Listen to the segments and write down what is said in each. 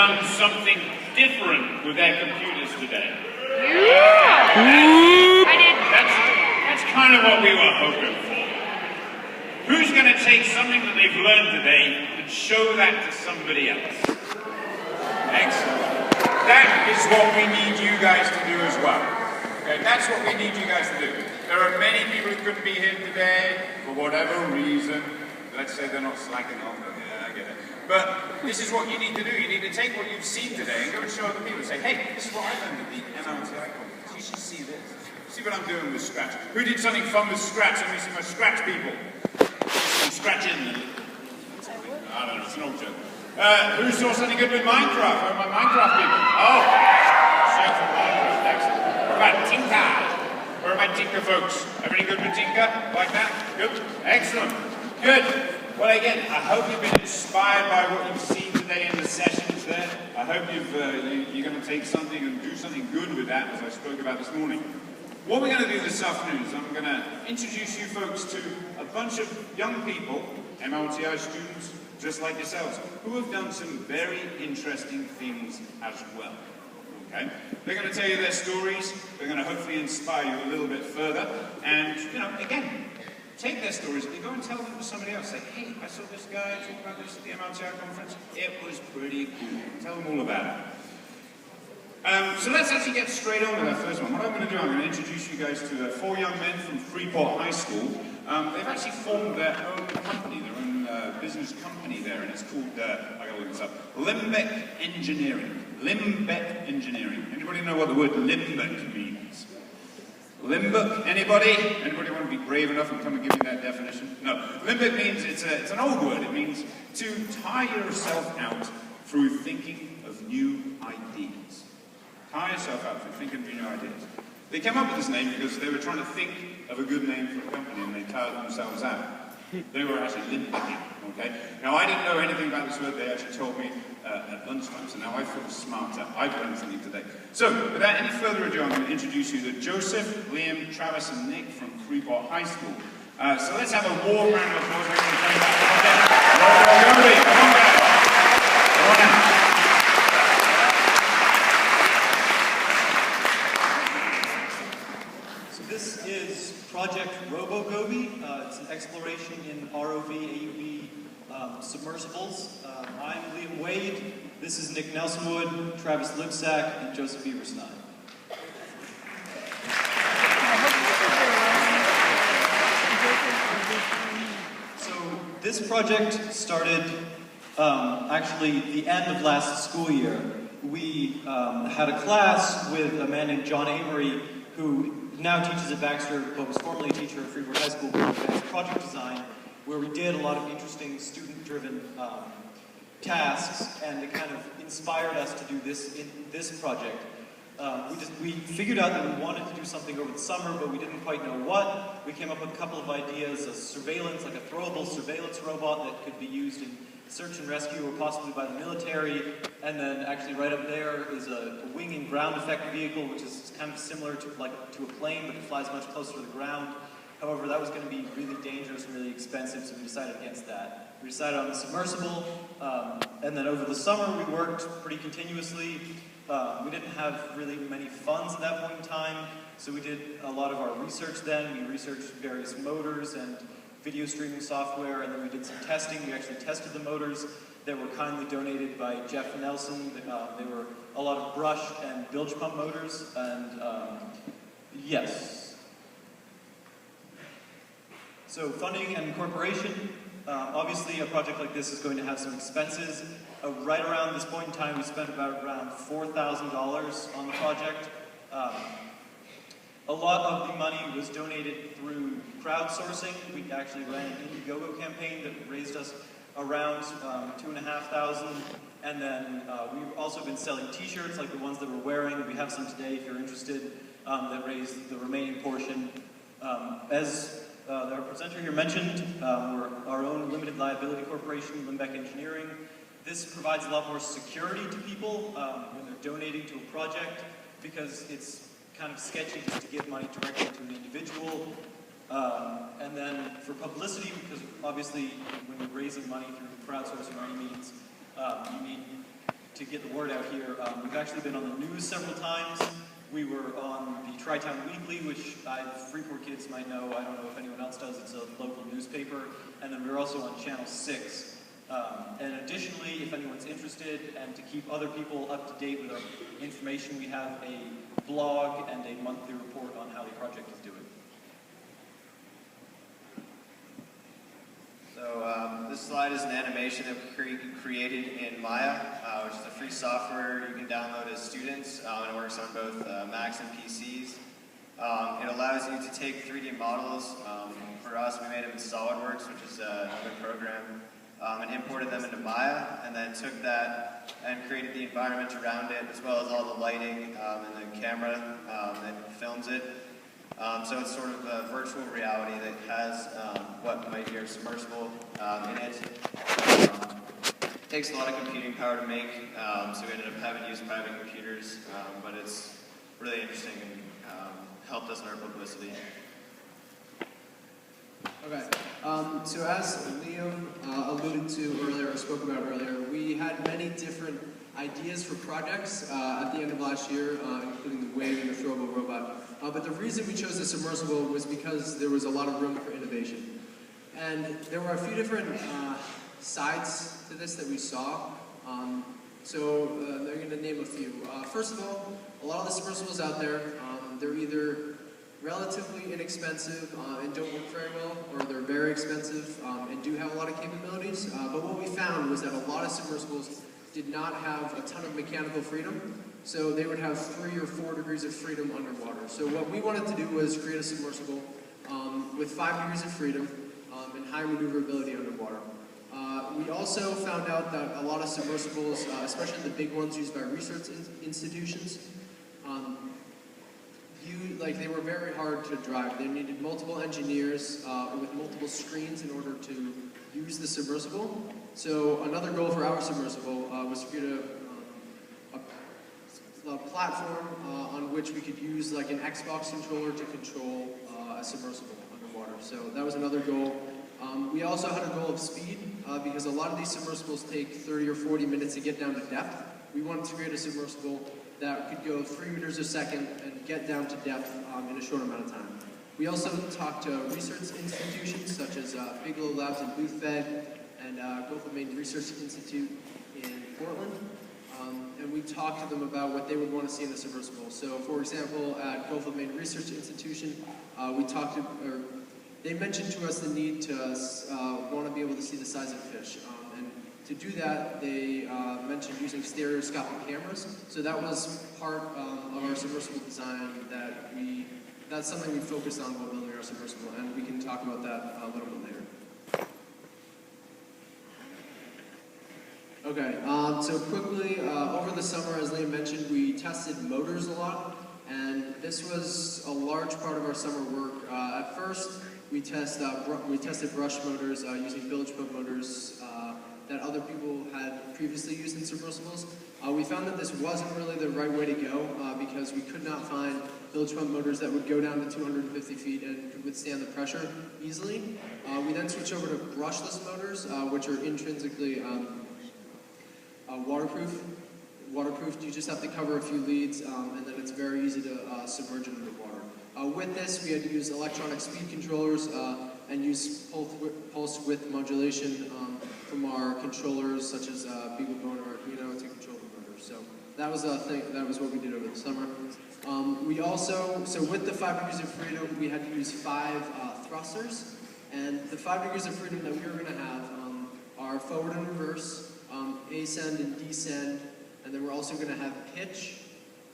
done something different with their computers today? Yeah. I did. That's kind of what we were hoping for. Who's going to take something that they've learned today and show that to somebody else? Excellent. That is what we need you guys to do as well. Okay, that's what we need you guys to do. There are many people who couldn't be here today for whatever reason. Let's say they're not slacking off. Yeah, I get it. But this is what you need to do. You need to take what you've seen today and go and show other people. Say, hey, this is what I learned at the MLTI conference. You should see this. See what I'm doing with Scratch. Who did something fun with Scratch? Let me see my Scratch people. Scratch in. I don't know, it's an old joke. Who saw something good with Minecraft? Where are my Minecraft people? Oh, chef from Minecraft, excellent. What about Tinker? Where are my Tinker folks? Everything good with Tinker? Like that? Good? Excellent. Good. Well, again, I hope you've been inspired by what you've seen today in the sessions there. I hope you're going to take something and do something good with that, as I spoke about this morning. What we're going to do this afternoon is I'm going to introduce you folks to a bunch of young people, MLTI students, just like yourselves, who have done some very interesting things as well. Okay? They're going to tell you their stories. They're going to hopefully inspire you a little bit further. And, again, take their stories and go and tell them to somebody else. Say, hey, I saw this guy talk about this at the MLTI conference. It was pretty cool. Tell them all about it. So let's actually get straight on with our first one. What I'm going to do, I'm going to introduce you guys to 4 young men from Freeport High School. They've actually formed their own company, their own business company there, and it's called, I gotta look this up, Limbeck Engineering. Limbeck Engineering. Anybody know what the word Limbeck means? Limbeck? Anybody? Anybody want to be brave enough and come and give me that definition? No. Limbeck means, it's an old word, it means to tire yourself out through thinking of new ideas. Tire yourself out through thinking of new ideas. They came up with this name because they were trying to think of a good name for a company and they tired themselves out. They were actually limbecking, okay? Now, I didn't know anything about this word. They actually told me at lunchtime, so now I feel smarter. I've learned something today. So, without any further ado, I'm going to introduce you to Joseph, Liam, Travis, and Nick from Freeport High School. So let's have a warm round of applause. We're going to come back. Come on, guys. Come on out. This is Project RoboGoby. It's an exploration in ROV, AUV submersibles. I'm Liam Wade. This is Nick Nelsonwood, Travis Lipsack, and Joseph Beaversnine. So this project started actually the end of last school year. We had a class with a man named John Amory, who now teaches at Baxter, but was formerly a teacher at Freeport High School, advanced project design, where we did a lot of interesting student-driven tasks, and it kind of inspired us to do this in this project. We figured out that we wanted to do something over the summer, but we didn't quite know what. We came up with a couple of ideas: a surveillance, like a throwable surveillance robot that could be used in search and rescue, or possibly by the military. And then actually right up there is a wing and ground effect vehicle, which is kind of similar to a plane, but it flies much closer to the ground. However, that was going to be really dangerous and really expensive, so we decided against that. We decided on the submersible, and then over the summer we worked pretty continuously. We didn't have really many funds at that point in time, so we did a lot of our research then. We researched various motors and video streaming software, and then we did some testing. We actually tested the motors that were kindly donated by Jeff Nelson. They were a lot of brush and bilge pump motors, and yes. So funding and incorporation. Obviously, a project like this is going to have some expenses. Right around this point in time, we spent around $4,000 on the project. A lot of the money was donated through crowdsourcing. We actually ran an Indiegogo campaign that raised us around $2,500, and then we've also been selling T-shirts like the ones that we're wearing. We have some today if you're interested, that raised the remaining portion. As our presenter here mentioned, we're our own limited liability corporation, Limbeck Engineering. This provides a lot more security to people when they're donating to a project, because it's kind of sketchy just to give money directly to an individual. And then for publicity, because obviously when you're raising money through crowdsourcing or any means, you need to get the word out here. We've actually been on the news several times. We were on the Tri-Town Weekly, which Freeport kids might know. I don't know if anyone else does. It's a local newspaper. And then we're also on Channel 6. And additionally, if anyone's interested and to keep other people up to date with our information, we have a blog and a monthly report on how the project is doing. So this slide is an animation that we created in Maya, which is a free software you can download as students, and it works on both Macs and PCs. It allows you to take 3D models. For us, we made them in SolidWorks, which is another program, and imported them into Maya, and then took that and created the environment around it, as well as all the lighting and the camera that films it. So it's sort of a virtual reality that has what might be a submersible in it. It takes a lot of computing power to make, so we ended up having to use private computers, but it's really interesting and helped us in our publicity. Okay, so as Liam alluded to earlier, or spoke about earlier, we had many different ideas for projects at the end of last year, including the Wave and the throwable robot. But the reason we chose the submersible was because there was a lot of room for innovation. And there were a few different sides to this that we saw. So I'm going to name a few. First of all, a lot of the submersibles out there, they're either relatively inexpensive and don't work very well, or they're very expensive and do have a lot of capabilities. But what we found was that a lot of submersibles did not have a ton of mechanical freedom, so they would have 3 or 4 degrees of freedom underwater. So what we wanted to do was create a submersible with 5 degrees of freedom and high maneuverability underwater. We also found out that a lot of submersibles, especially the big ones used by research institutions, they were very hard to drive. They needed multiple engineers with multiple screens in order to use the submersible. So another goal for our submersible was to create a platform on which we could use like an Xbox controller to control a submersible underwater. So that was another goal. We also had a goal of speed because a lot of these submersibles take 30 or 40 minutes to get down to depth. We wanted to create a submersible that could go 3 meters a second and get down to depth in a short amount of time. We also talked to research institutions such as Bigelow Labs in Boothfed and Gulf of Maine Research Institute in Portland. And we talked to them about what they would want to see in a submersible. So, for example, at Gulf of Maine Research Institution, they mentioned to us the need to want to be able to see the size of fish. And to do that, they mentioned using stereoscopic cameras. So that was part of our submersible design that's something we focused on while building our submersible, and we can talk about that a little bit later. Okay, so quickly, over the summer, as Liam mentioned, we tested motors a lot, and this was a large part of our summer work. At first, we tested brush motors using bilge pump motors that other people had previously used in submersibles. We found that this wasn't really the right way to go because we could not find bilge pump motors that would go down to 250 feet and could withstand the pressure easily. We then switched over to brushless motors, which are intrinsically waterproof. You just have to cover a few leads, and then it's very easy to submerge it underwater. With this, we had to use electronic speed controllers and use pulse width modulation from our controllers, such as BeagleBone or Arduino, to control the motor. So that was a thing. That was what we did over the summer. We also, with the 5 degrees of freedom, we had to use 5 thrusters, and the 5 degrees of freedom that we were going to have are forward and reverse, ascend and descend, and then we're also going to have pitch.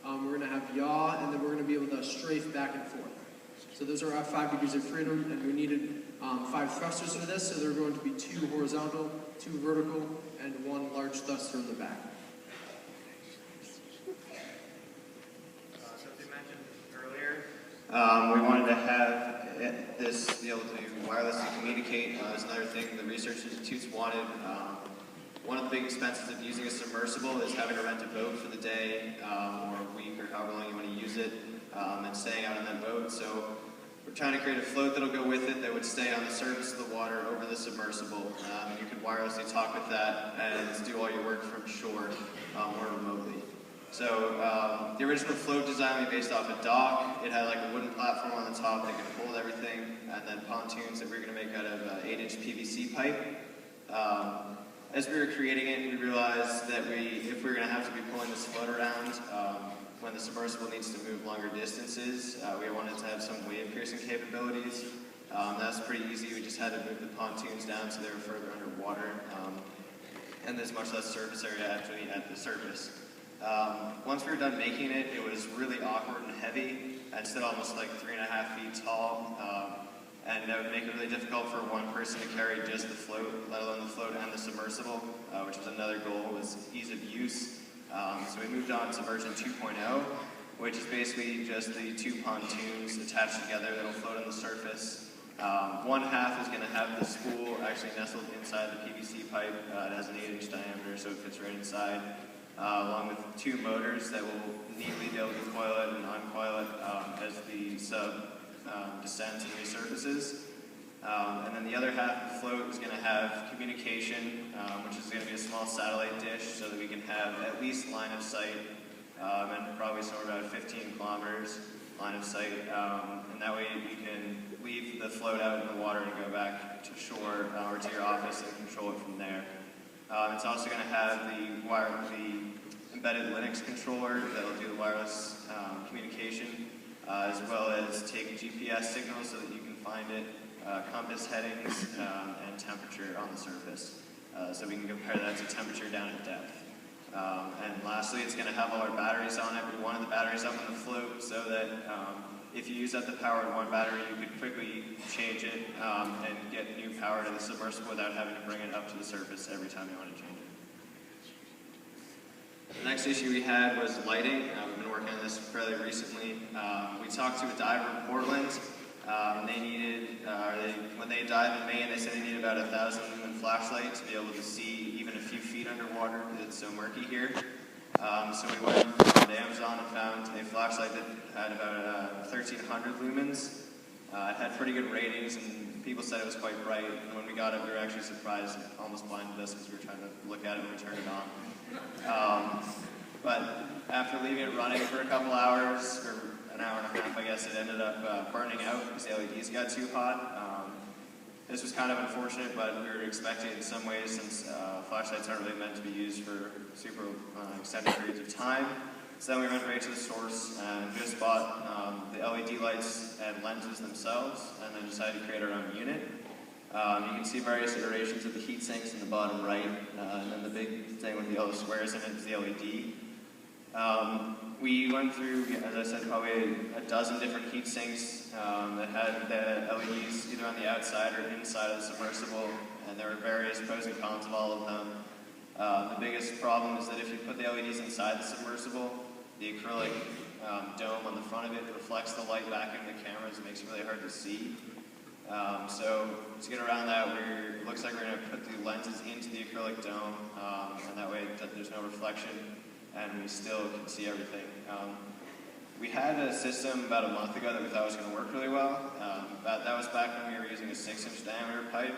We're going to have yaw, and then we're going to be able to strafe back and forth. So those are our 5 degrees of freedom, and we needed 5 thrusters for this, so there are going to be 2 horizontal, 2 vertical, and 1 large thruster in the back. So as we mentioned earlier, we wanted to have this be able to wirelessly communicate. That's another thing the research institutes wanted. One of the big expenses of using a submersible is having to rent a boat for the day or a week or however long you want to use it and staying out on that boat. So We're trying to create a float that'll go with it that would stay on the surface of the water over the submersible. And you could wirelessly talk with that and do all your work from shore or remotely. So the original float design we based off a dock. It had like a wooden platform on the top that could hold everything, and then pontoons that we were going to make out of 8-inch PVC pipe. As we were creating it, we realized that if we were going to have to be pulling this float around when the submersible needs to move longer distances, we wanted to have some wave-piercing capabilities. That's pretty easy. We just had to move the pontoons down so they were further underwater, and there's much less surface area actually at the surface. Once we were done making it, it was really awkward and heavy. It stood almost like 3.5 feet tall, and that would make it really difficult for one person to carry just the float, let alone the float and the submersible, which was another goal, was ease of use. So we moved on to version 2.0, which is basically just the two pontoons attached together that'll float on the surface. One half is going to have the spool actually nestled inside the PVC pipe. It has an 8-inch diameter, so it fits right inside, along with two motors that will neatly be able to coil it and uncoil it as the sub descends and resurfaces. And then the other half of the float is going to have communication, which is going to be a small satellite dish so that we can have at least line of sight, and probably somewhere about 15 kilometers line of sight. And that way you can leave the float out in the water and go back to shore or to your office and control it from there. It's also going to have the embedded Linux controller that will do the wireless communication, as well as take GPS signals so that you can find it, compass headings, and temperature on the surface. So we can compare that to temperature down at depth. And lastly, it's going to have all our batteries on it. We wanted the batteries up on the float so that if you use up the power of one battery, you could quickly change it and get new power to the submersible without having to bring it up to the surface every time you want to change it. The next issue we had was lighting. We've been working on this fairly recently. We talked to a diver in Portland. They needed, when they dive in Maine, they said they needed about 1,000 lumen flashlight to be able to see even a few feet underwater because it's so murky here. So we went on Amazon and found a flashlight that had about 1,300 lumens. It had pretty good ratings, and people said it was quite bright. And when we got it, we were actually surprised. It almost blinded us because we were trying to look at it when we turned it on. But after leaving it running for a couple hours, or an hour and a half, I guess, it ended up burning out because the LEDs got too hot. This was kind of unfortunate, but we were expecting it in some ways since flashlights aren't really meant to be used for super extended periods of time. So then we went right to the source and just bought the LED lights and lenses themselves, and then decided to create our own unit. You can see various iterations of the heat sinks in the bottom right, and then the big thing with the yellow squares in it is the LED. We went through, as I said, probably a dozen different heat sinks that had the LEDs either on the outside or inside of the submersible, and there were various pros and cons of all of them. The biggest problem is that if you put the LEDs inside the submersible, the acrylic dome on the front of it reflects the light back into the cameras. It makes it really hard to see. So to get around that, it looks like we're going to put the lenses into the acrylic dome, and that way there's no reflection, and we still can see everything. We had a system about a month ago that we thought was going to work really well. That was back when we were using a 6-inch diameter pipe.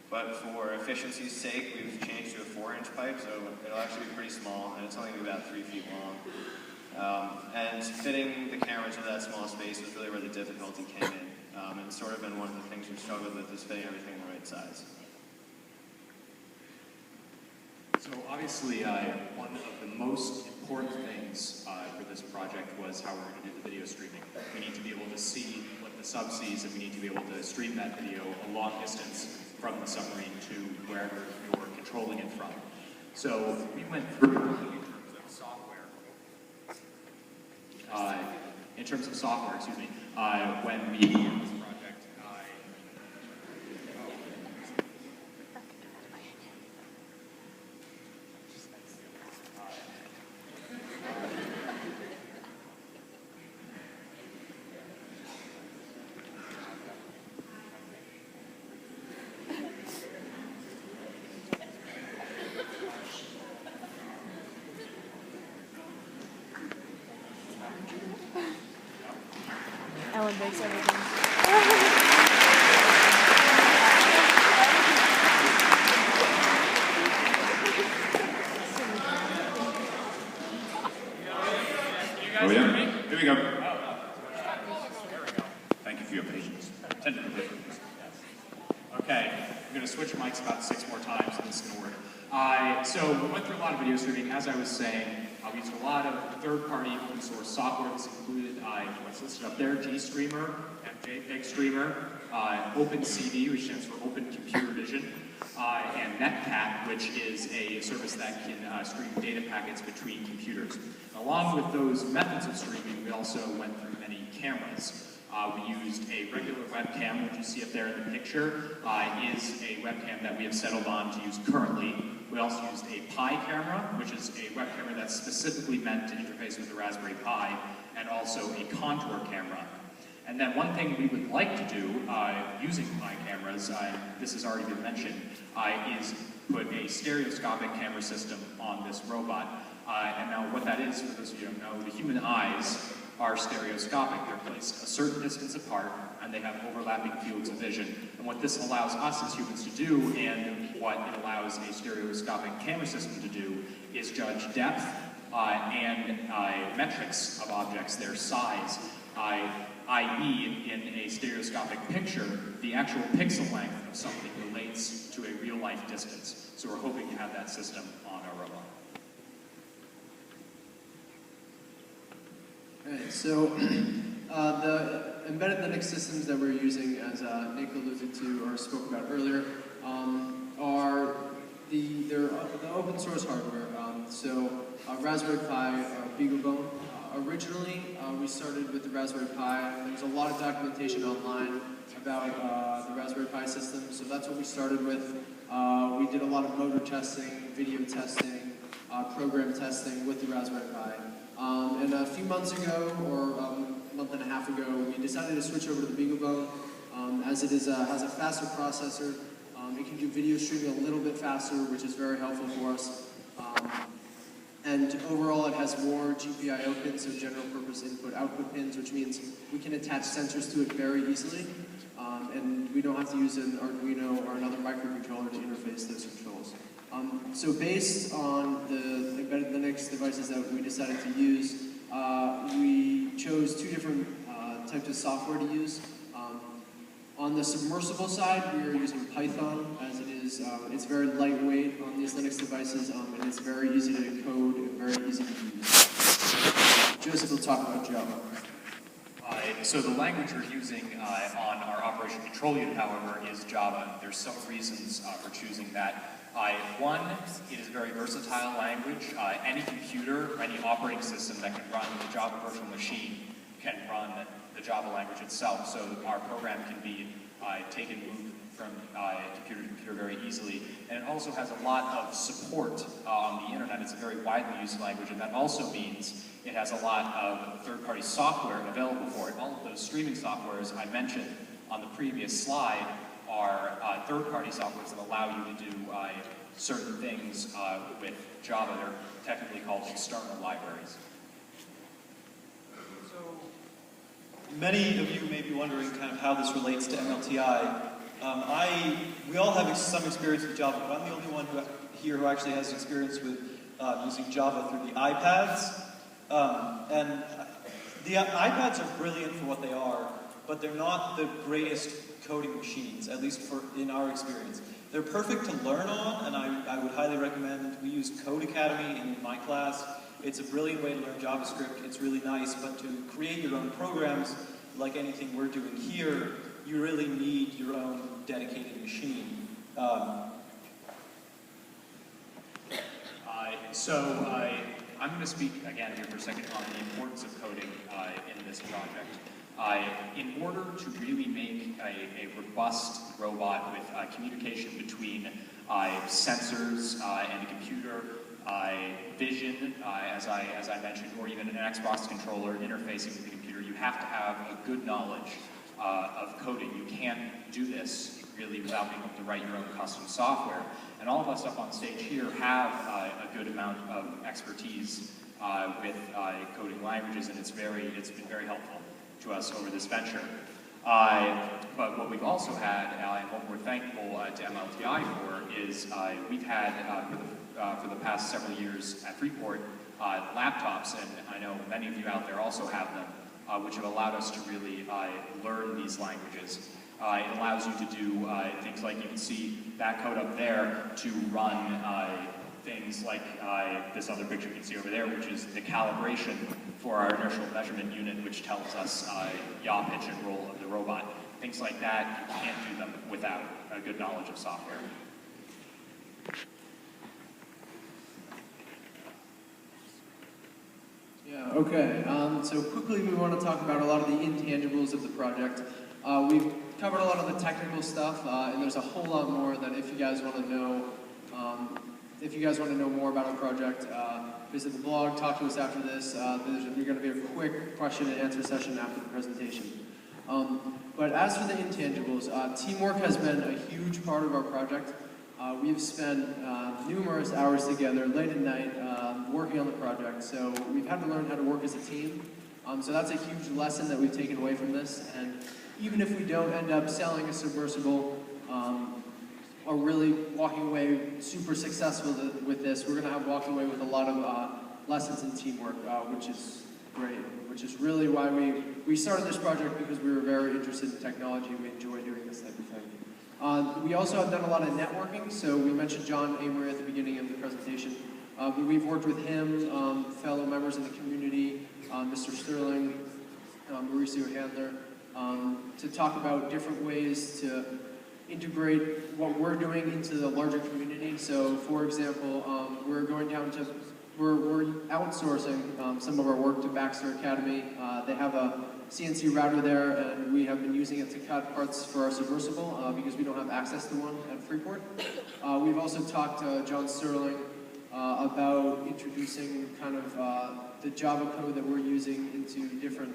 But for efficiency's sake, we've changed to a 4-inch pipe, so it'll actually be pretty small, and it's only going to be about 3 feet long. And fitting the cameras into that small space was really where the difficulty came in. And it's sort of been one of the things we've struggled with, is fitting everything the right size. So obviously, one of the most important things for this project was how we're going to do the video streaming. We need to be able to see what the sub sees, and we need to be able to stream that video a long distance from the submarine to wherever you're controlling it from. So we went through in terms of software, excuse me, when we began this project. makes everything. Oh yeah? Here we go. Thank you for your patience. Tentative patience. Okay, I'm going to switch mics about 6 more times and this is going to work. So we went through a lot of video streaming. As I was saying, we used a lot of third-party open source software. This included what's listed up there, GStreamer, JPEG Streamer, OpenCV, which stands for Open Computer Vision, and NetCat, which is a service that can stream data packets between computers. Along with those methods of streaming, we also went through many cameras. We used a regular webcam, which you see up there in the picture, is a webcam that we have settled on to use currently. We also used a Pi camera, which is a web camera that's specifically meant to interface with the Raspberry Pi, and also a contour camera. And then one thing we would like to do using Pi cameras, this has already been mentioned, is put a stereoscopic camera system on this robot. And now what that is, for those of you who don't know, the human eyes are stereoscopic. They're placed a certain distance apart, and they have overlapping fields of vision. And what this allows us as humans to do, and what it allows a stereoscopic camera system to do, is judge depth and metrics of objects, their size, i.e., in a stereoscopic picture, the actual pixel length of something relates to a real-life distance. So we're hoping to have that system on our robot. Alright, so the embedded Linux systems that we're using, as Nick alluded to or spoke about earlier, are they're the open source hardware. Raspberry Pi, BeagleBone. Originally, we started with the Raspberry Pi. There's a lot of documentation online about the Raspberry Pi system, so that's what we started with. We did a lot of motor testing, video testing, program testing with the Raspberry Pi. And a few months ago, or a month and a half ago, we decided to switch over to the BeagleBone, as it has a faster processor. It can do video streaming a little bit faster, which is very helpful for us. And overall, it has more GPIO pins, so general purpose input-output pins, which means we can attach sensors to it very easily. And we don't have to use an Arduino or another microcontroller to interface those controls. So based on the embedded Linux devices that we decided to use, we chose 2 different types of software to use. On the submersible side, we are using Python, as it is, it's very lightweight on these Linux devices, and it's very easy to code and very easy to use. Joseph will talk about Java. So the language we're using on our operation control unit, however, is Java. There's several reasons for choosing that. One, it is a very versatile language. Any computer, any operating system that can run the Java virtual machine can run the Java language itself. So our program can be taken and moved from computer to computer very easily. And it also has a lot of support on the internet. It's a very widely used language, and that also means it has a lot of third-party software available for it. All of those streaming softwares I mentioned on the previous slide are third-party softwares that allow you to do certain things with Java. They're technically called external libraries. Many of you may be wondering kind of how this relates to MLTI. We all have some experience with Java, but I'm the only one here who actually has experience with using Java through the iPads. And the iPads are brilliant for what they are, but they're not the greatest coding machines, at least in our experience. They're perfect to learn on, and I would highly recommend. We use Code Academy in my class. It's a brilliant way to learn JavaScript. It's really nice, but to create your own programs, like anything we're doing here, you really need your own dedicated machine. I'm going to speak again here for a second on the importance of coding in this project. In order to really make a robust robot with communication between sensors and a computer, vision, as I mentioned, or even an Xbox controller interfacing with the computer, you have to have a good knowledge of coding. You can't do this really without being able to write your own custom software. And all of us up on stage here have a good amount of expertise with coding languages, and it's been very helpful. to us over this venture. But what we've also had, and what we're thankful to MLTI for, is we've had, for the past several years at Freeport, laptops, and I know many of you out there also have them, which have allowed us to really learn these languages. It allows you to do things like, you can see that code up there to run things like this other picture you can see over there, which is the calibration for our inertial measurement unit, which tells us yaw, pitch, and roll of the robot. Things like that, you can't do them without a good knowledge of software. Yeah, okay. So quickly we want to talk about a lot of the intangibles of the project. We've covered a lot of the technical stuff, and there's a whole lot more that if you guys want to know, more about our project, visit the blog, talk to us after this. There's going to be a quick question and answer session after the presentation. But as for the intangibles, teamwork has been a huge part of our project. We've spent numerous hours together, late at night, working on the project, so we've had to learn how to work as a team. So that's a huge lesson that we've taken away from this, and even if we don't end up selling a submersible, or really walking away super successful with this, we're going to have walked away with a lot of lessons in teamwork, which is great, which is really why we started this project, because we were very interested in technology. We enjoy doing this type of thing. We also have done a lot of networking, so we mentioned John Amory at the beginning of the presentation. But we've worked with him, fellow members in the community, Mr. Sterling, Mauricio Handler, to talk about different ways to integrate what we're doing into the larger community. So, for example, we're outsourcing some of our work to Baxter Academy. They have a CNC router there, and we have been using it to cut parts for our submersible because we don't have access to one at Freeport. We've also talked to John Sterling about introducing kind of the Java code that we're using into different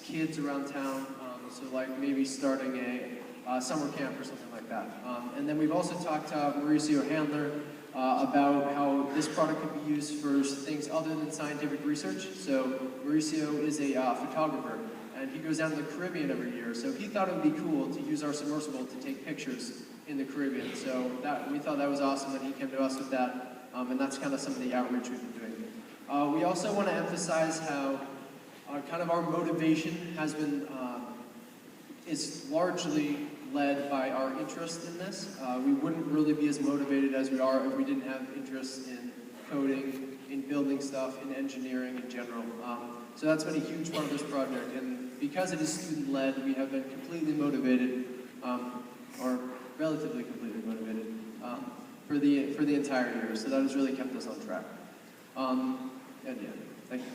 kids around town, so like maybe starting a summer camp or something like that. And then we've also talked to Mauricio Handler about how this product could be used for things other than scientific research. So Mauricio is a photographer, and he goes down to the Caribbean every year, so he thought it would be cool to use our submersible to take pictures in the Caribbean. So we thought that was awesome that he came to us with that, and that's kind of some of the outreach we've been doing. We also want to emphasize how kind of our motivation has been, is largely led by our interest in this. We wouldn't really be as motivated as we are if we didn't have interest in coding, in building stuff, in engineering in general. So that's been a huge part of this project, and because it is student-led, we have been completely motivated, or relatively completely motivated, for the entire year. So that has really kept us on track. And yeah, thank you.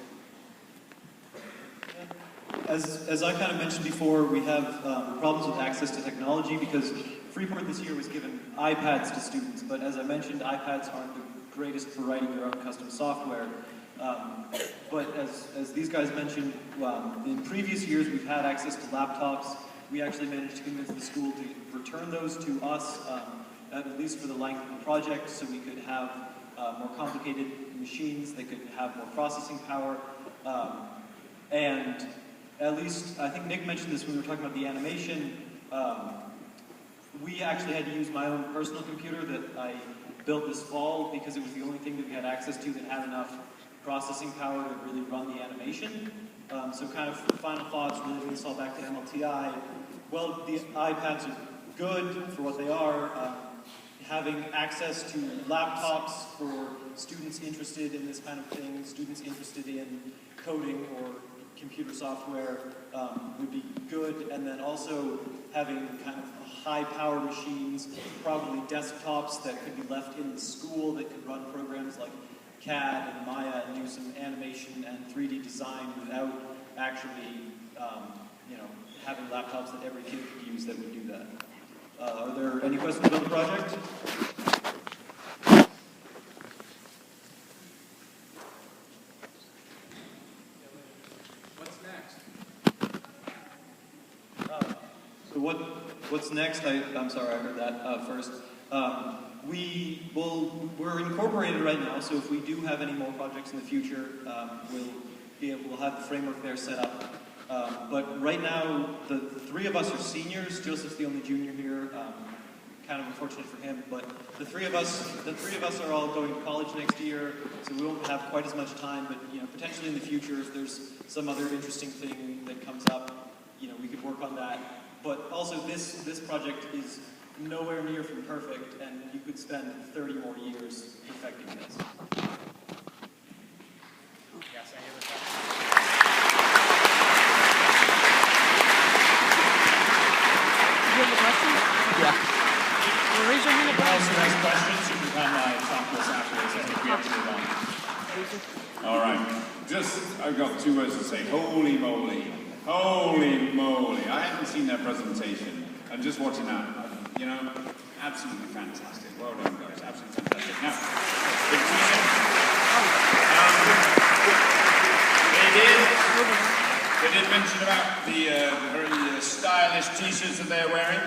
As I kind of mentioned before, we have problems with access to technology because Freeport this year was given iPads to students, but as I mentioned, iPads aren't the greatest for writing your own custom software. But as these guys mentioned, in previous years we've had access to laptops. We actually managed to convince the school to return those to us, at least for the length of the project, so we could have more complicated machines, they could have more processing power, and at least, I think Nick mentioned this when we were talking about the animation, we actually had to use my own personal computer that I built this fall because it was the only thing that we had access to that had enough processing power to really run the animation. So kind of final thoughts, relating this all back to MLTI. Well, the iPads are good for what they are. Having access to laptops for students interested in this kind of thing, students interested in coding or computer software would be good, and then also having kind of high-power machines, probably desktops that could be left in the school that could run programs like CAD and Maya and do some animation and 3D design without actually, having laptops that every kid could use that would do that. Are there any questions about the project? What's next? So what's next? I'm sorry, I heard that first. We're incorporated right now, so if we do have any more projects in the future, we'll have the framework there set up. But right now, the three of us are seniors. Joseph's the only junior here. Kind of unfortunate for him, but the three of us are all going to college next year, so we won't have quite as much time. But potentially in the future, if there's some other interesting thing that comes up, we could work on that. But also, this project is nowhere near from perfect, and you could spend 30 more years perfecting this. Yes, I hear that. You have a question? Yeah. Well, raise your hand up. Anyone else who has questions, you can come talk to us afterwards. I think we have to move on. All right. I've got two words to say. Holy moly. Holy moly. I haven't seen that presentation. I'm just watching that. Absolutely fantastic. Well done, guys. Absolutely fantastic. Now, the they did mention about the very stylish t-shirts that they're wearing.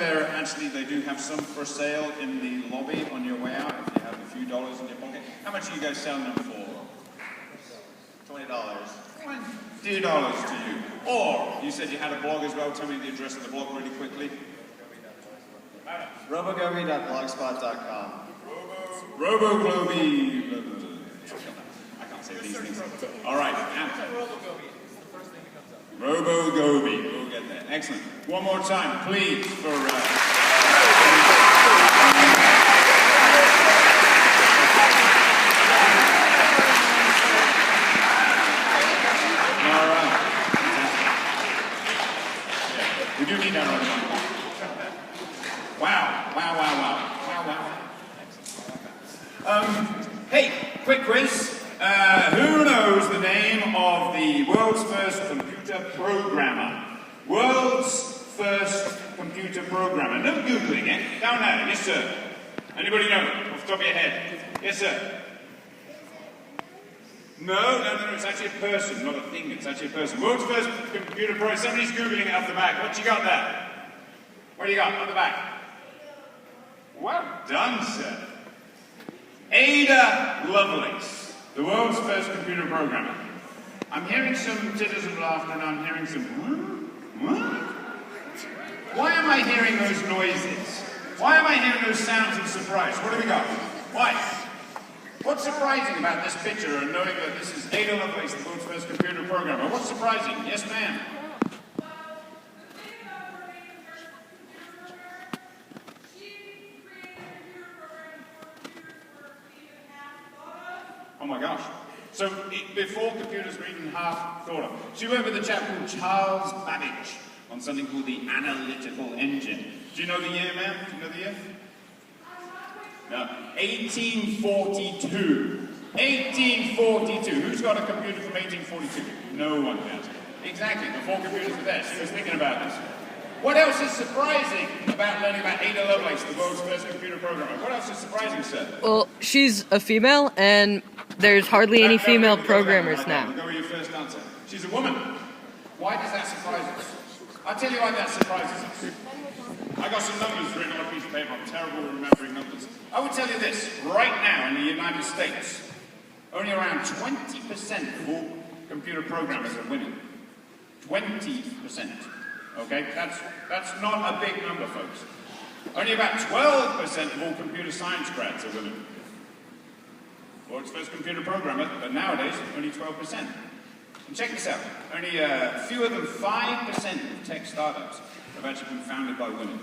They do have some for sale in the lobby on your way out if you have a few dollars in your pocket. How much are you guys selling them for? $20. $20 to you. Or, you said you had a blog as well. Tell me the address of the blog really quickly. robogoby.blogspot.com. Robogloby. I can't say these things. All right. Robogoby. We'll get there. Excellent. One more time, please, for... All right. We do need that on. Wow. Hey, quick quiz. Who knows the name of the world's first computer programmer? World's first computer programmer. No Googling it. Down there. Yes, sir. Anybody know? Off the top of your head. Yes, sir. No, it's actually a person, not a thing. It's actually a person. World's first computer programmer. Somebody's Googling it up the back. What you got there? What do you got up the back? Well done, sir. Ada Lovelace, the world's first computer programmer. I'm hearing some titters of laughter and I'm hearing some what? Why am I hearing those noises? Why am I hearing those sounds of surprise? What do we got? Why? What's surprising about this picture and knowing that this is Ada Lovelace, the world's first computer programmer? What's surprising? Yes, ma'am. Oh my gosh. So before computers were even half thought of. She worked with a chap called Charles Babbage on something called the analytical engine. Do you know the year, ma'am? Do you know the year? No. 1842. 1842. Who's got a computer from 1842? No one has. Exactly. Before computers were there. She was thinking about this. What else is surprising about learning about Ada Lovelace, the world's first computer programmer? What else is surprising, sir? Well, she's a female, and there's hardly any female programmers now. Go with your first answer. She's a woman. Why does that surprise us? I'll tell you why that surprises us. I got some numbers written on a piece of paper. I'm terrible at remembering numbers. I would tell you this. Right now in the United States, only around 20% of all computer programmers are women. 20%. Okay? That's not a big number, folks. Only about 12% of all computer science grads are women. World's first computer programmer, but nowadays, only 12%. And check this out. Only fewer than 5% of tech startups have actually been founded by women.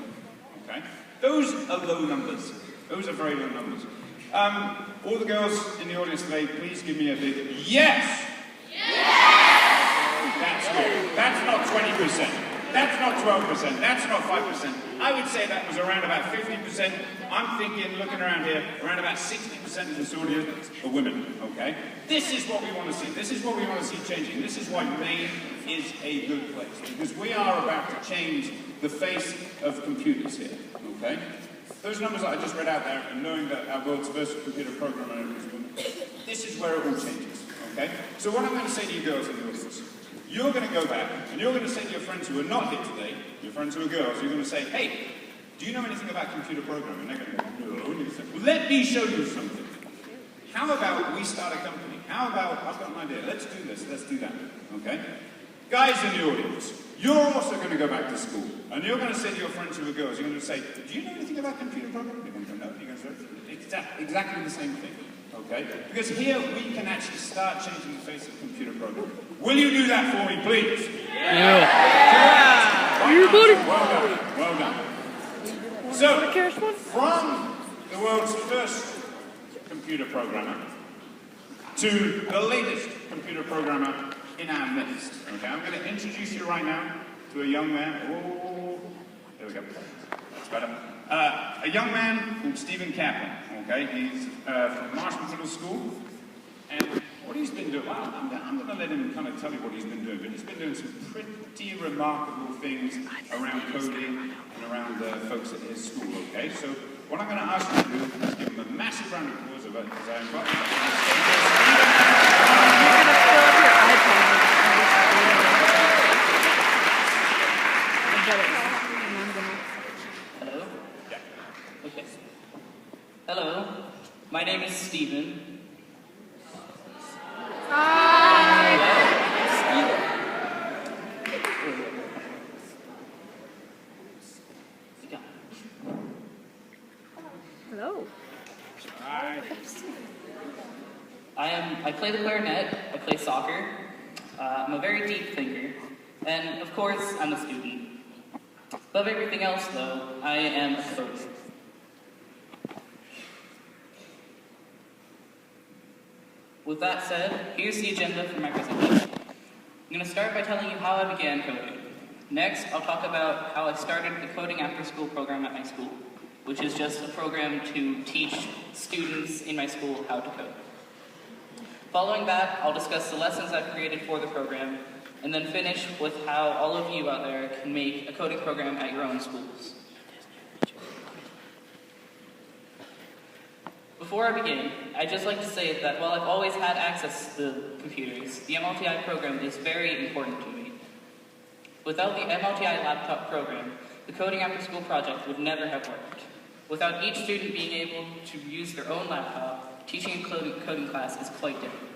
Okay? Those are low numbers. Those are very low numbers. All the girls in the audience today, please give me a big yes! Yes! That's good. That's not 20%. That's not 12%. That's not 5%. I would say that was around about 50%. I'm thinking, looking around here, around about 60% of this audience are women, okay? This is what we want to see. This is what we want to see changing. This is why Maine is a good place, because we are about to change the face of computers here, okay? Those numbers that I just read out there, and knowing that our world's first computer programmer is women, this is where it all changes, okay? So what I'm going to say to you girls in the audience, you're going to go back, and you're going to say to your friends who are not here today, your friends who are girls, you're going to say, hey, do you know anything about computer programming? And they're going to go, no. And you say, well, let me show you something. How about we start a company? How about, I've got an idea, let's do this, let's do that, okay? Guys in the audience, you're also going to go back to school, and you're going to say to your friends who are girls, you're going to say, do you know anything about computer programming? They're going to go, no. You're going to say, exactly the same thing, okay? Because here we can actually start changing the face of computer programming. Will you do that for me, please? Yeah. Well done, well done. So, from the world's first computer programmer to the latest computer programmer in our midst. Okay, I'm going to introduce you right now to a young man. Oh, there we go. That's better. A young man called Stephen Kaplan. Okay, he's from Marshall Middle School, and what he's been doing. Well, I'm going to let him kind of tell you what he's been doing, but he's been doing some pretty remarkable things around coding and around the folks at his school. Okay, so what I'm going to ask you to do is give him a massive round of applause as I invite him up on the stage. Hello? Yeah. Okay. Hello, my name is Stephen. Hello. I play the clarinet, I play soccer, I'm a very deep thinker, and of course, I'm a student. Above everything else, though, I am a coder. With that said, here's the agenda for my presentation. I'm going to start by telling you how I began coding. Next, I'll talk about how I started the coding after-school program at my school, which is just a program to teach students in my school how to code. Following that, I'll discuss the lessons I've created for the program, and then finish with how all of you out there can make a coding program at your own schools. Before I begin, I'd just like to say that while I've always had access to the computers, the MLTI program is very important to me. Without the MLTI laptop program, the Coding After School project would never have worked. Without each student being able to use their own laptop, teaching a coding class is quite difficult.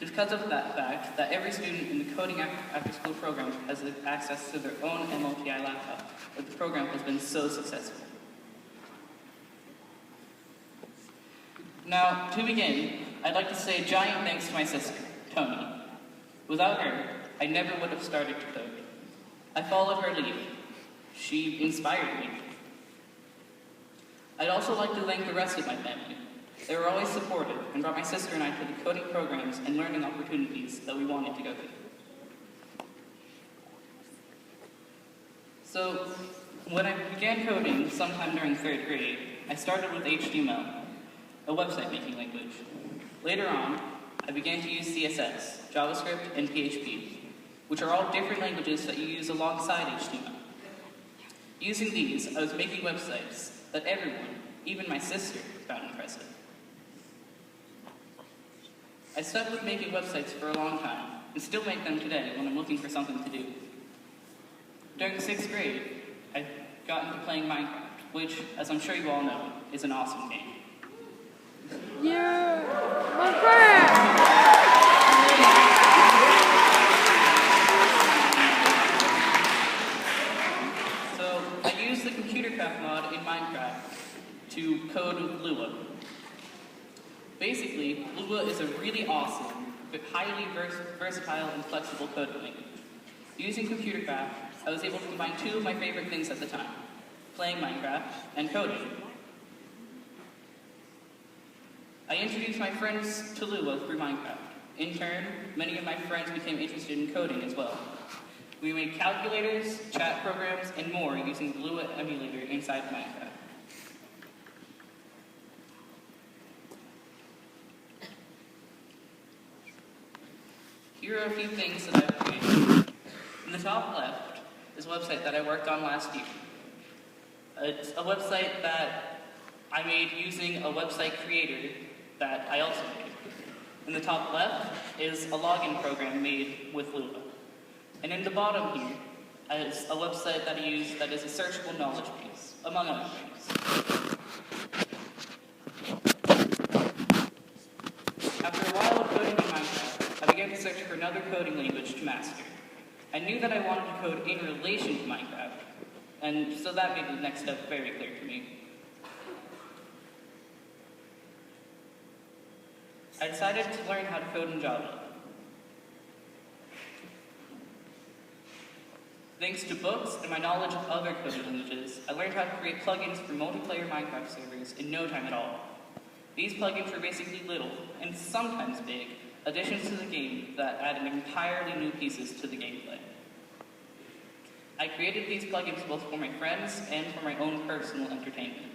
Because of that fact, that every student in the Coding After School program has access to their own MLTI laptop, that the program has been so successful. Now, to begin, I'd like to say a giant thanks to my sister, Tony. Without her, I never would have started to code. I followed her lead. She inspired me. I'd also like to thank the rest of my family. They were always supportive and brought my sister and I to the coding programs and learning opportunities that we wanted to go through. So, when I began coding sometime during 3rd grade, I started with HTML, a website making language. Later on, I began to use CSS, JavaScript, and PHP, which are all different languages that you use alongside HTML. Using these, I was making websites that everyone, even my sister, found impressive. I stuck with making websites for a long time, and still make them today when I'm looking for something to do. During 6th grade, I got into playing Minecraft, which, as I'm sure you all know, is an awesome game. Yeah, Minecraft! So, I used the computer craft mod in Minecraft to code with Lua. Basically, Lua is a really awesome, but highly versatile and flexible coding language. Using computer craft, I was able to combine two of my favorite things at the time, playing Minecraft and coding. I introduced my friends to Lua through Minecraft. In turn, many of my friends became interested in coding as well. We made calculators, chat programs, and more using the Lua emulator inside Minecraft. Here are a few things that I've created. In the top left is a website that I worked on last year. It's a website that I made using a website creator that I also made. In the top left is a login program made with Lua. And in the bottom here is a website that I use that is a searchable knowledge base, among other things. After a while of coding in Minecraft, I began to search for another coding language to master. I knew that I wanted to code in relation to Minecraft, and so that made the next step very clear to me. I decided to learn how to code in Java. Thanks to books and my knowledge of other coding languages, I learned how to create plugins for multiplayer Minecraft servers in no time at all. These plugins were basically little, and sometimes big, additions to the game that added entirely new pieces to the gameplay. I created these plugins both for my friends and for my own personal entertainment.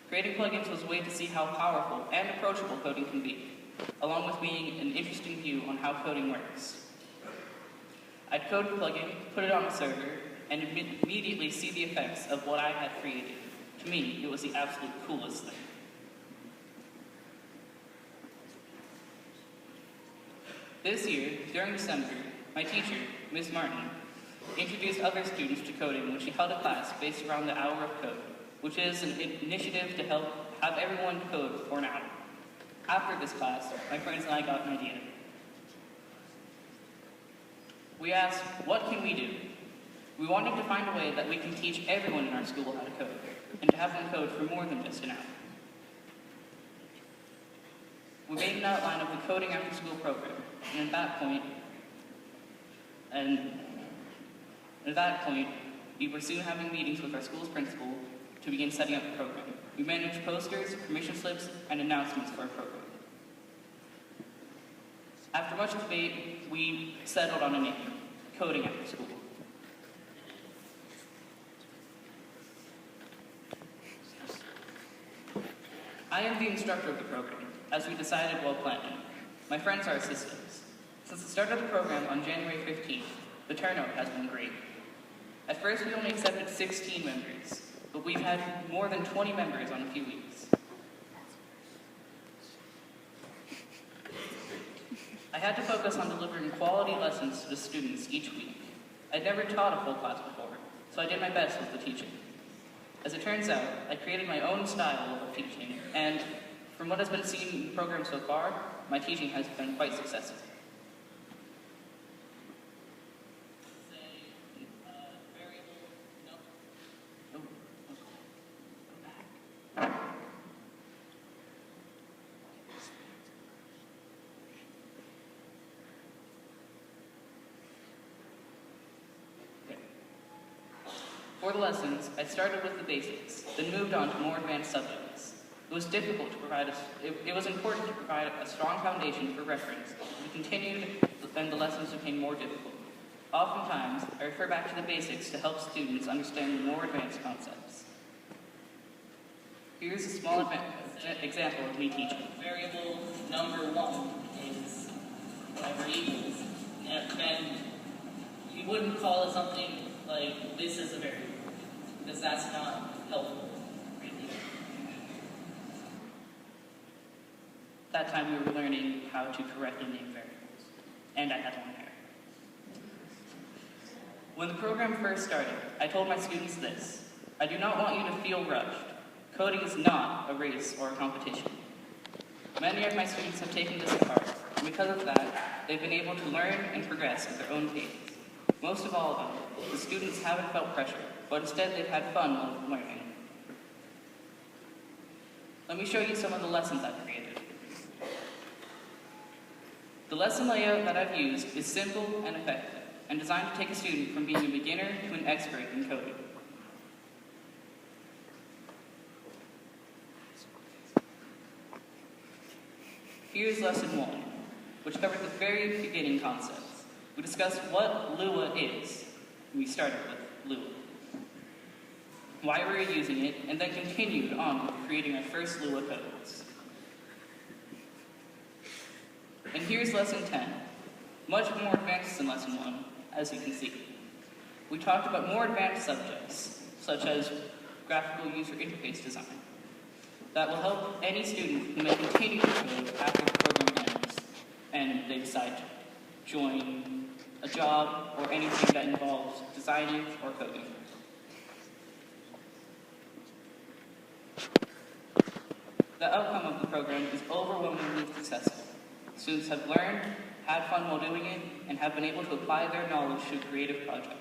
Creating plugins was a way to see how powerful and approachable coding can be, along with being an interesting view on how coding works. I'd code the plugin, put it on a server, and immediately see the effects of what I had created. To me, it was the absolute coolest thing. This year, during December, my teacher, Ms. Martin, introduced other students to coding when she held a class based around the Hour of Code, which is an initiative to help have everyone code for an hour. After this class, my friends and I got an idea. We asked, what can we do? We wanted to find a way that we can teach everyone in our school how to code, and to have them code for more than just an hour. We made an outline of the coding after school program, and at that point, we were soon having meetings with our school's principal to begin setting up the program. We managed posters, permission slips, and announcements for our program. After much debate, we settled on a name, Coding After School. I am the instructor of the program, as we decided while planning. My friends are assistants. Since the start of the program on January 15th, the turnout has been great. At first, we only accepted 16 members, but we've had more than 20 members on a few weeks. I had to focus on delivering quality lessons to the students each week. I'd never taught a full class before, so I did my best with the teaching. As it turns out, I created my own style of teaching, and from what has been seen in the program so far, my teaching has been quite successful. For the lessons, I started with the basics, then moved on to more advanced subjects. It was difficult to provide it was important to provide a strong foundation for reference. We continued, and the lessons became more difficult. Oftentimes, I refer back to the basics to help students understand the more advanced concepts. Here's a small example of me teaching. Variable number 1 is whatever equals, and you wouldn't call it something like this is a variable, because that's not helpful. That time we were learning how to correctly name variables, and I had long hair. When the program first started, I told my students this: I do not want you to feel rushed. Coding is not a race or a competition. Many of my students have taken this to heart, and because of that, they've been able to learn and progress at their own pace. Most of all, though, the students haven't felt pressure, but instead they've had fun while learning. Let me show you some of the lessons I've created. The lesson layout that I've used is simple and effective, and designed to take a student from being a beginner to an expert in coding. Here's lesson 1, which covers the very beginning concepts. We discussed what Lua is. We started with Lua, why we were using it, and then continued on with creating our first Lua codes. And here's lesson 10, much more advanced than lesson 1, as you can see. We talked about more advanced subjects, such as graphical user interface design, that will help any student who may continue to code after the program ends, and they decide to join a job or anything that involves designing or coding. The outcome of the program is overwhelmingly successful. Students have learned, had fun while doing it, and have been able to apply their knowledge to creative projects.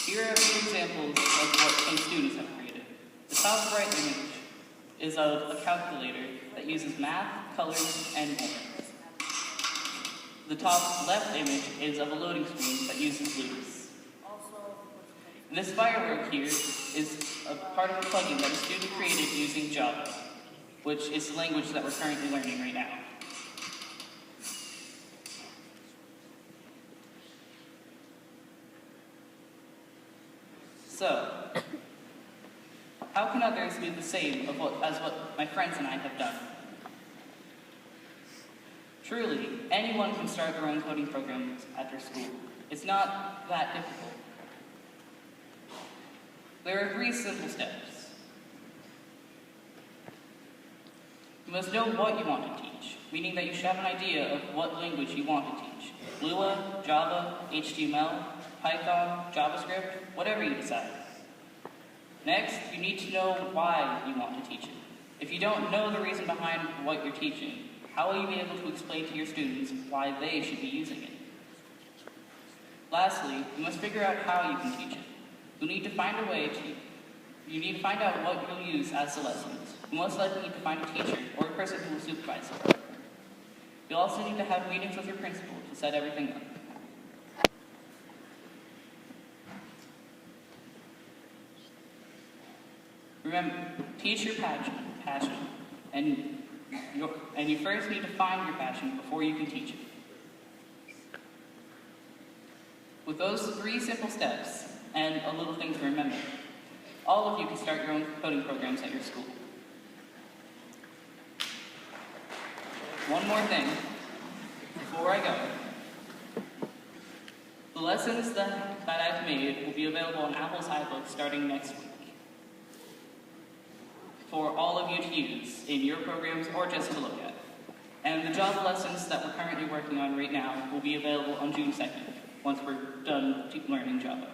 Here are a few examples of what some students have created. The top right image is of a calculator that uses math, colors, and more. The top left image is of a loading screen that uses loops. This firework here is a part of a plugin that a student created using Java, which is the language that we're currently learning right now. So, how can others do the same as what my friends and I have done? Truly, anyone can start their own coding programs at their school. It's not that difficult. There are 3 simple steps. You must know what you want to teach, meaning that you should have an idea of what language you want to teach. Lua, Java, HTML, Python, JavaScript, whatever you decide. Next, you need to know why you want to teach it. If you don't know the reason behind what you're teaching, how will you be able to explain to your students why they should be using it? Lastly, you must figure out how you can teach it. You need to find out what you'll use as the lessons. You most likely need to find a teacher or a person who will supervise it. You'll also need to have meetings with your principal to set everything up. Remember, teach your passion, and you first need to find your passion before you can teach it. With those 3 simple steps, and a little thing to remember, all of you can start your own coding programs at your school. One more thing, before I go. The lessons that I've made will be available on Apple's iBooks starting next week, for all of you to use in your programs or just to look at. And the Java lessons that we're currently working on right now will be available on June 2nd, once we're done learning Java.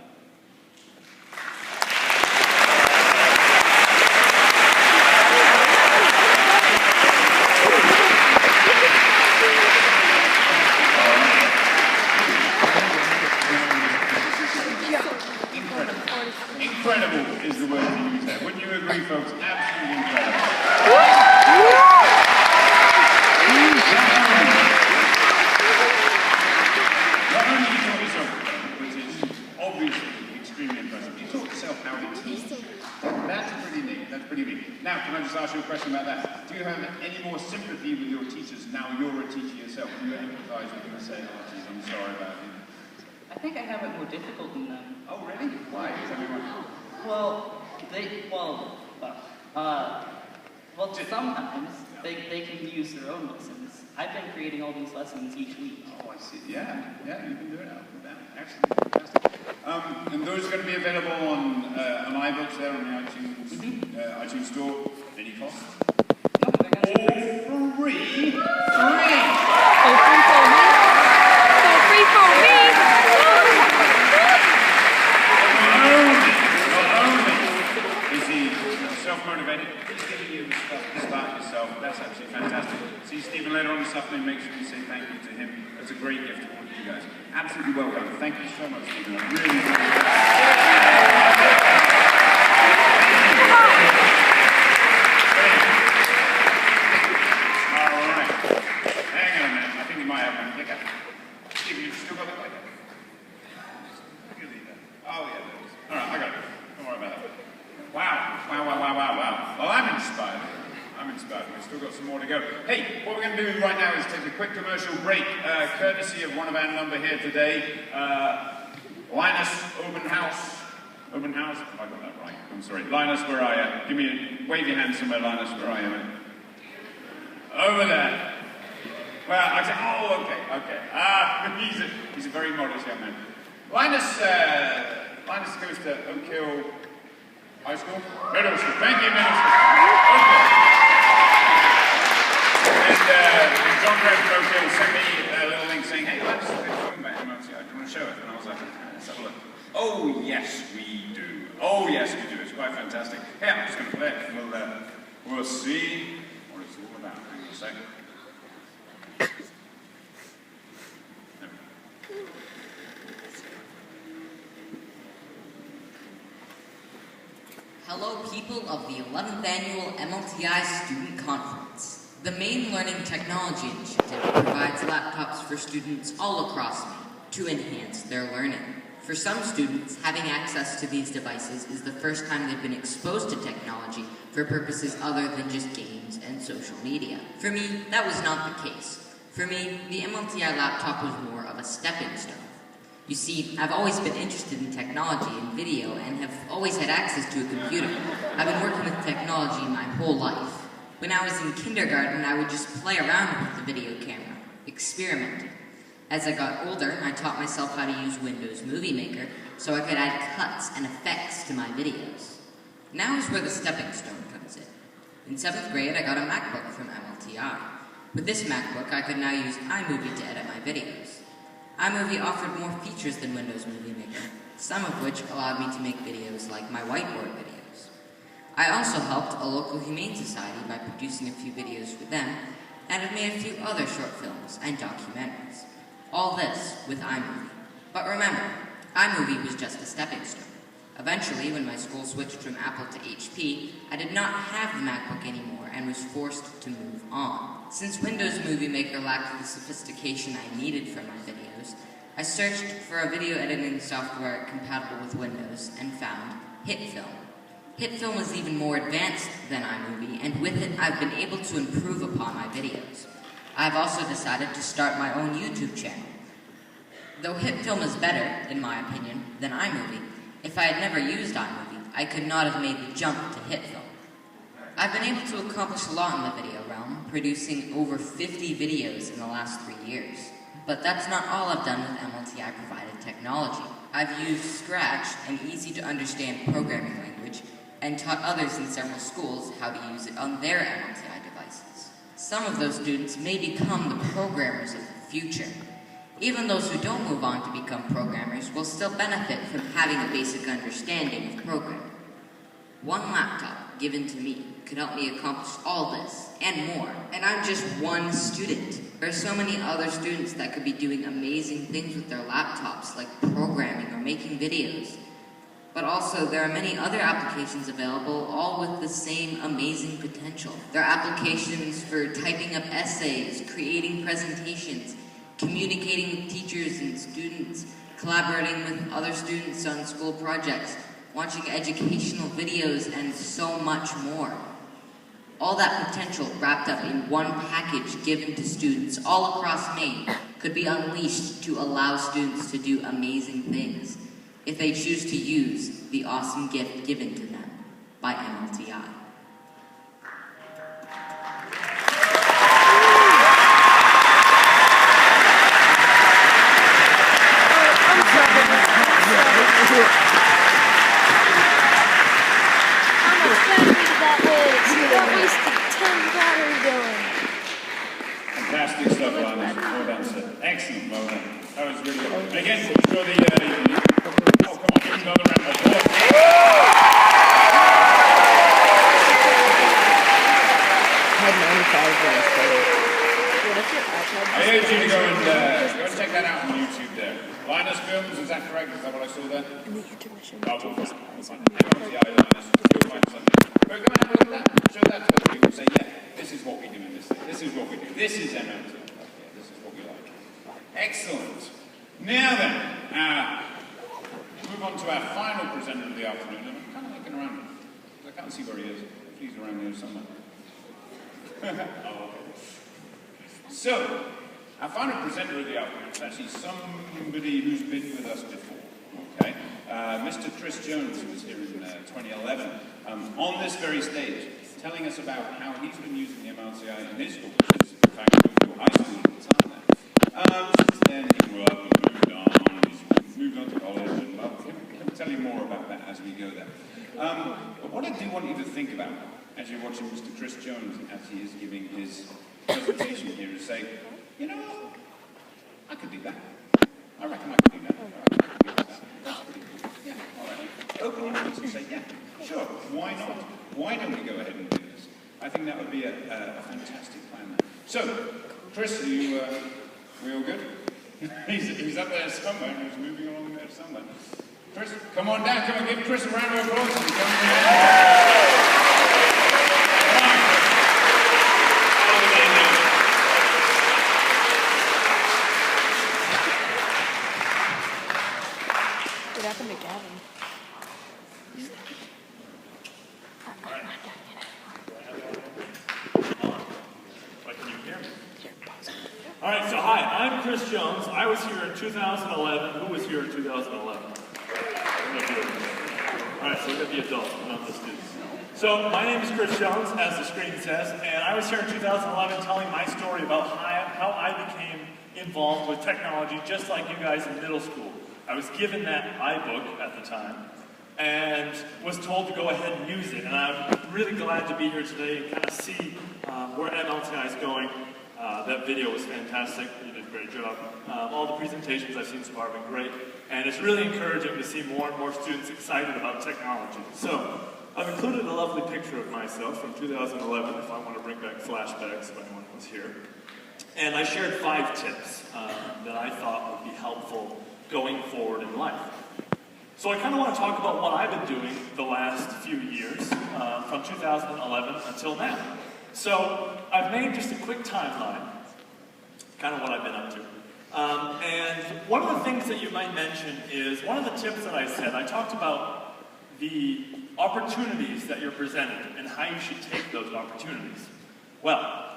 Incredible is the word you use there. Wouldn't you agree, folks? Absolutely incredible. Not only you taught yourself, which is obviously extremely impressive, you taught yourself how to teach. That's pretty neat. That's pretty neat. Now, can I just ask you a question about that? Do you have any more sympathy with your teachers now you're a teacher yourself? Do you empathize with them and say, oh, geez, I'm sorry about it? I think I have it more difficult than them. Oh, really? Why? Tell me why. Sometimes they can use their own lessons. I've been creating all these lessons each week. Oh, I see. Yeah, you've been doing it up and down. Excellent, fantastic. And those are going to be available on iBooks there on the iTunes store. Any cost? No, they're going to be free. All free? Free! Self-motivated, he's giving you stuff to start yourself. That's absolutely fantastic. See Stephen later on this afternoon. Make sure you say thank you to him. That's a great gift to all of you guys. Absolutely well done. Thank you so much, Stephen. I really appreciate All right. Hang on a minute. I think you might have my clicker. Stephen, you've still got the clicker? Oh, yeah, there is. All right, I got it. Don't worry about it. Wow. Well, I'm inspired. We've still got some more to go. Hey, what we're going to do right now is take a quick commercial break, courtesy of one of our number here today, Linus Obenhouse. Obenhouse? Have I got that right? I'm sorry. Linus, where are you? Wave your hand somewhere, Linus. Where are you, man? Over there. Well, I said, oh, okay. He's a very modest young man. Linus goes to Oak Hill High School? Middle school. Thank you, middle school. Okay. And John Graham Oak Hill sent me a little link saying, hey, let's talk about MLTI. Do you want to show it. And I was like, let's have a look. Oh, yes, we do. Oh, yes, we do. It's quite fantastic. Hey, I'm just going to play it. We'll see what it's all about. Hang on a second. Hello, people of the 11th Annual MLTI Student Conference. The Maine Learning Technology Initiative provides laptops for students all across Maine to enhance their learning. For some students, having access to these devices is the first time they've been exposed to technology for purposes other than just games and social media. For me, that was not the case. For me, the MLTI laptop was more of a stepping stone. You see, I've always been interested in technology and video and have always had access to a computer. I've been working with technology my whole life. When I was in kindergarten, I would just play around with the video camera, experimenting. As I got older, I taught myself how to use Windows Movie Maker so I could add cuts and effects to my videos. Now is where the stepping stone comes in. In 7th grade, I got a MacBook from MLTI. With this MacBook, I could now use iMovie to edit my videos. iMovie offered more features than Windows Movie Maker, some of which allowed me to make videos like my whiteboard videos. I also helped a local humane society by producing a few videos for them, and have made a few other short films and documentaries. All this with iMovie. But remember, iMovie was just a stepping stone. Eventually, when my school switched from Apple to HP, I did not have the MacBook anymore and was forced to move on. Since Windows Movie Maker lacked the sophistication I needed for my videos, I searched for a video editing software compatible with Windows and found HitFilm. HitFilm was even more advanced than iMovie, and with it, I've been able to improve upon my videos. I've also decided to start my own YouTube channel. Though HitFilm is better, in my opinion, than iMovie, if I had never used iMovie, I could not have made the jump to HitFilm. I've been able to accomplish a lot in the video realm, producing over 50 videos in the last 3 years. But that's not all I've done with MLTI-provided technology. I've used Scratch, an easy-to-understand programming language, and taught others in several schools how to use it on their MLTI devices. Some of those students may become the programmers of the future. Even those who don't move on to become programmers will still benefit from having a basic understanding of programming. One laptop given to me could help me accomplish all this and more, and I'm just one student. There are so many other students that could be doing amazing things with their laptops, like programming or making videos. But also, there are many other applications available, all with the same amazing potential. There are applications for typing up essays, creating presentations, communicating with teachers and students, collaborating with other students on school projects, watching educational videos, and so much more. All that potential wrapped up in one package given to students all across Maine could be unleashed to allow students to do amazing things if they choose to use the awesome gift given to them by MLTI. Fantastic stuff, Linus. Well done, sir. Excellent, well done. That was really good. And again, for the... oh, come on, give another round of applause. I urge you to go and check that out on YouTube there. Linus Films, is that correct? Is that what I saw there? In the intermission. Oh, we'll find MLTI Linus. You'll find something. But come and have a look at that. Show that to other people. Say, yeah, this is what we do in this thing. This is what we do. This is MLTI. Okay, this is what we like. Excellent. Now then, move on to our final presenter of the afternoon. And I'm kind of looking around. I can't see where he is. He's around here somewhere. Oh, okay. So, our final presenter of the afternoon is actually somebody who's been with us before. Okay, Mr. Chris Jones, who was here in 2011, on this very stage, telling us about how he's been using the MLTI in his school, which is in fact high school at the time there. Since then, he grew up and moved on, and he's moved on to college, and well, he'll tell you more about that as we go there. But what I do want you to think about as you're watching Mr. Chris Jones as he is giving his presentation here is say, you know, I could do that. I reckon I could do that. why don't we go ahead and do this? I think that would be a fantastic plan. So, Chris, we all good? he's up there somewhere, he's moving along there somewhere. Chris, come on down, come on, give Chris a round of applause. What happened to Gavin? All right, so hi, I'm Chris Jones. I was here in 2011. Who was here in 2011? All right, so we're going to be adults, not the students. So my name is Chris Jones, as the screen says, and I was here in 2011 telling my story about how I became involved with technology, just like you guys in middle school. I was given that iBook at the time, and was told to go ahead and use it. And I'm really glad to be here today and kind of see where MLTI is going. That video was fantastic. You did a great job. All the presentations I've seen so far have been great. And it's really encouraging to see more and more students excited about technology. So I've included a lovely picture of myself from 2011, if I want to bring back flashbacks if anyone was here. And I shared 5 tips that I thought would be helpful going forward in life. So I kind of want to talk about what I've been doing the last few years, from 2011 until now. So I've made just a quick timeline, kind of what I've been up to. And one of the things that you might mention is, one of the tips that I said, I talked about the opportunities that you're presented and how you should take those opportunities. Well,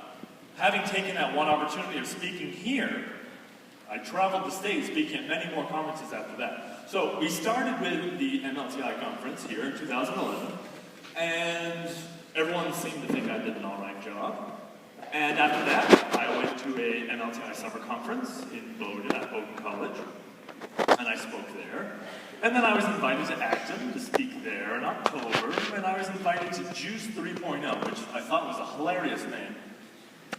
having taken that one opportunity of speaking here, I traveled the state speaking at many more conferences after that. So we started with the MLTI conference here in 2011, and everyone seemed to think I did an all-right job. And after that, I went to a MLTI summer conference in Bowdoin, at Bowdoin College, and I spoke there. And then I was invited to Acton to speak there in October, and I was invited to Juice 3.0, which I thought was a hilarious name.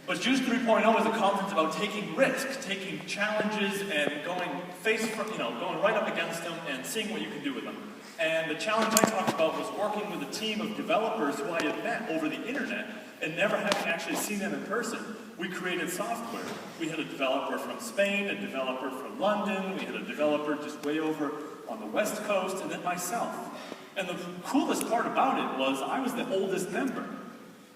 But Juice 3.0 is a conference about taking risks, taking challenges, and going right up against them and seeing what you can do with them. And the challenge I talked about was working with a team of developers who I had met over the internet and never having actually seen them in person. We created software. We had a developer from Spain, a developer from London, we had a developer just way over on the West Coast, and then myself. And the coolest part about it was I was the oldest member.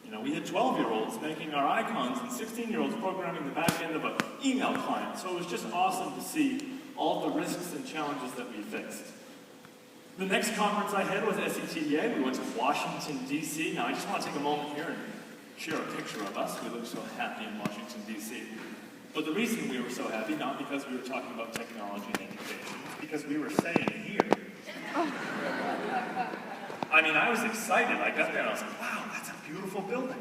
You know, we had 12-year-olds making our icons and 16-year-olds programming the back end of an email client. So it was just awesome to see all the risks and challenges that we faced. The next conference I had was SETDA. We went to Washington, D.C. Now, I just want to take a moment here and share a picture of us. We look so happy in Washington, D.C. But the reason we were so happy, not because we were talking about technology and education, it's because we were staying here. I mean, I was excited. I got there and I was like, wow, that's a beautiful building.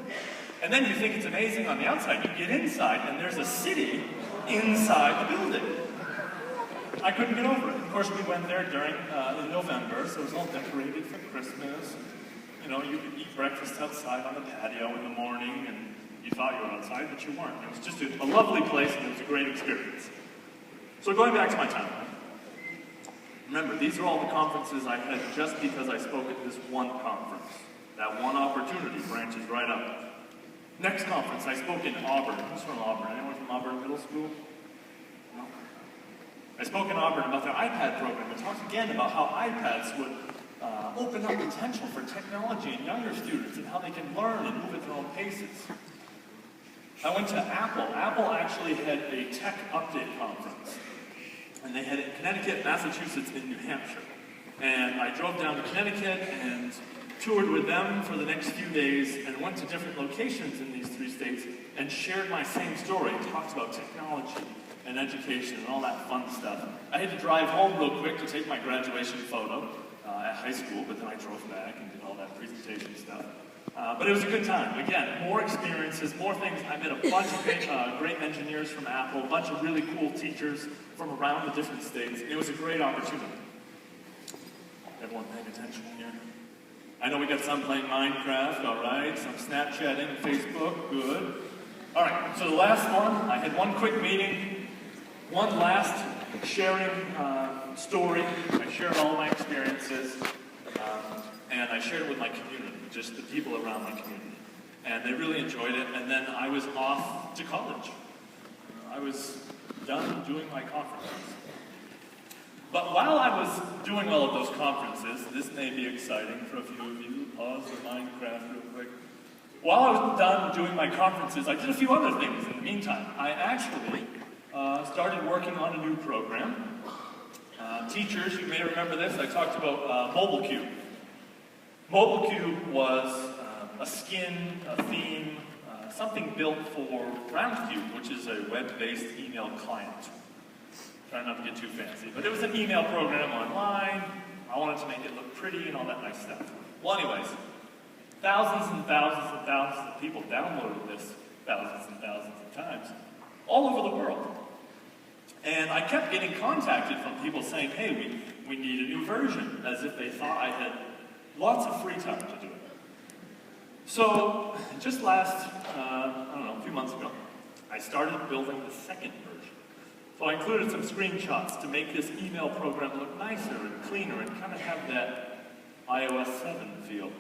And then you think it's amazing on the outside. You get inside and there's a city inside the building. I couldn't get over it. Of course, we went there in November, so it was all decorated for Christmas. You know, you could eat breakfast outside on the patio in the morning, and you thought you were outside, but you weren't. It was just a lovely place, and it was a great experience. So going back to my timeline. Remember, these are all the conferences I had just because I spoke at this one conference. That one opportunity branches right up. Next conference, I spoke in Auburn. Who's from Auburn? Anyone from Auburn Middle School? No? I spoke in Auburn about their iPad program and talked again about how iPads would open up potential for technology in younger students and how they can learn and move at their own paces. I went to Apple. Apple actually had a tech update conference. And they had it in Connecticut, Massachusetts, and New Hampshire. And I drove down to Connecticut and toured with them for the next few days and went to different locations in these 3 states and shared my same story, talked about technology and education and all that fun stuff. I had to drive home real quick to take my graduation photo at high school, but then I drove back and did all that presentation stuff. But it was a good time. Again, more experiences, more things. I met a bunch of great engineers from Apple, a bunch of really cool teachers from around the different states. It was a great opportunity. Everyone paying attention here? I know we got some playing Minecraft, all right, some Snapchatting, Facebook, good. All right, so the last one, I had one quick meeting, one last sharing story. I shared all my experiences. And I shared it with my community, just the people around my community. And they really enjoyed it, and then I was off to college. I was done doing my conferences. But while I was doing all of those conferences, this may be exciting for a few of you, pause for Minecraft real quick. While I was done doing my conferences, I did a few other things in the meantime. I actually started working on a new program. Teachers, you may remember this, I talked about MobileCube. MobileCube was a skin, a theme, something built for RoundCube, which is a web-based email client. Try not to get too fancy, but it was an email program online. I wanted to make it look pretty and all that nice stuff. Well, anyways, thousands and thousands and thousands of people downloaded this thousands and thousands of times all over the world. And I kept getting contacted from people saying, hey, we need a new version, as if they thought I had lots of free time to do it. So, just last, a few months ago, I started building the second version. So I included some screenshots to make this email program look nicer and cleaner and kind of have that iOS 7 feel.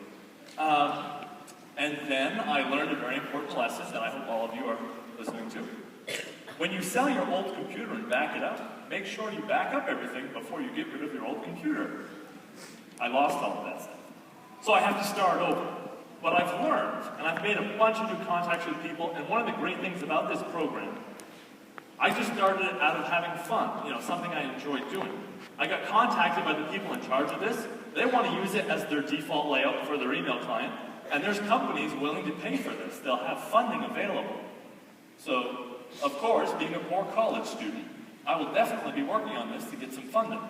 And then I learned a very important lesson that I hope all of you are listening to. When you sell your old computer and back it up, make sure you back up everything before you get rid of your old computer. I lost all of that stuff. So I have to start over. But I've learned, and I've made a bunch of new contacts with people, and one of the great things about this program, I just started it out of having fun, something I enjoyed doing. I got contacted by the people in charge of this. They want to use it as their default layout for their email client, and there's companies willing to pay for this. They'll have funding available. So, of course, being a poor college student, I will definitely be working on this to get some funding.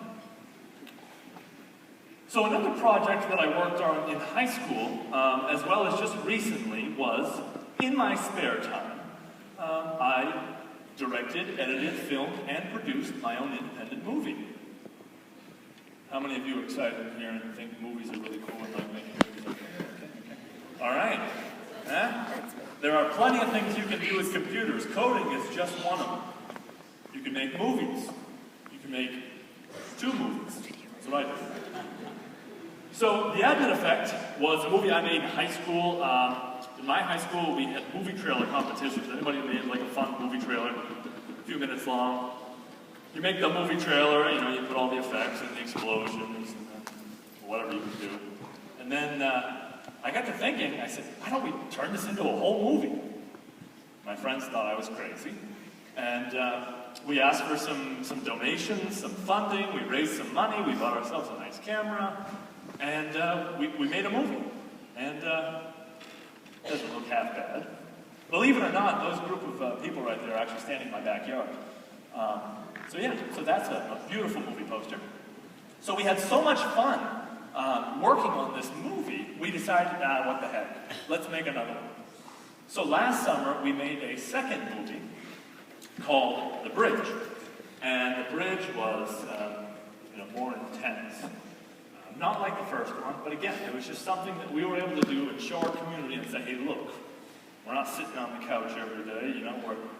So another project that I worked on in high school, as well as just recently, was, in my spare time, I directed, edited, filmed, and produced my own independent movie. How many of you are excited in here and think movies are really cool and like making movies? Okay. All right. There are plenty of things you can do with computers. Coding is just one of them. You can make movies. You can make 2 movies. That's what I did. So the Admin Effect was a movie I made in high school. In my high school, we had movie trailer competitions. Anybody made like a fun movie trailer, a few minutes long? You make the movie trailer, you put all the effects and the explosions and whatever you can do. And then I got to thinking, I said, why don't we turn this into a whole movie? My friends thought I was crazy. And we asked for some donations, some funding, we raised some money, we bought ourselves a nice camera, and we made a movie. And it doesn't look half bad. Believe it or not, those group of people right there are actually standing in my backyard. So that's a beautiful movie poster. So we had so much fun working on this movie, we decided, what the heck, let's make another one. So last summer, we made a second movie called The Bridge. And The Bridge was, more intense. Not like the first one, but again, it was just something that we were able to do and show our community and say, hey, look, we're not sitting on the couch every day,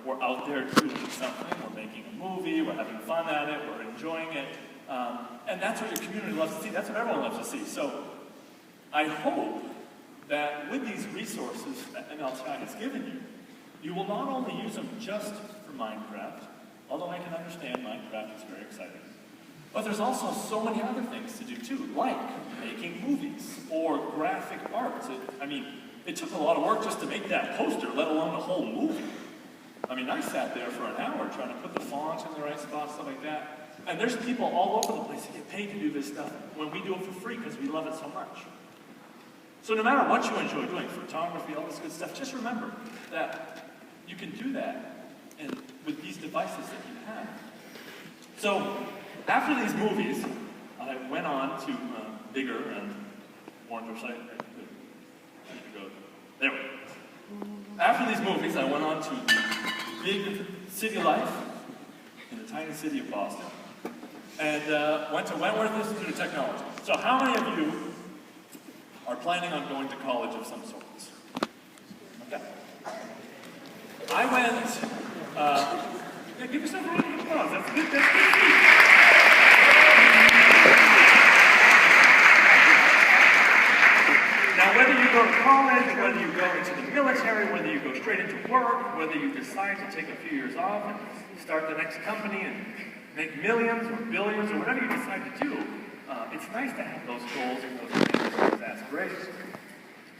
we're out there doing something, we're making a movie, we're having fun at it, we're enjoying it, and that's what your community loves to see, that's what everyone loves to see. So, I hope that with these resources that MLTI has given you, you will not only use them just for Minecraft, although I can understand Minecraft is very exciting, but there's also so many other things to do too, like making movies or graphic arts. It took a lot of work just to make that poster, let alone the whole movie. I sat there for an hour trying to put the fonts in the right spot, stuff like that. And there's people all over the place that get paid to do this stuff when we do it for free because we love it so much. So no matter what you enjoy doing, photography, all this good stuff, just remember that you can do that with these devices that you have. So after these movies, I went on to bigger and more interesting. There we go. After these movies, I went on to big city life in the tiny city of Boston, and went to Wentworth Institute of Technology. So how many of you are planning on going to college of some sorts? Okay. I went, give yourself a round of applause. That's good. college, whether you go into the military, whether you go straight into work, whether you decide to take a few years off and start the next company and make millions or billions or whatever you decide to do, it's nice to have those goals and those dreams and those aspirations.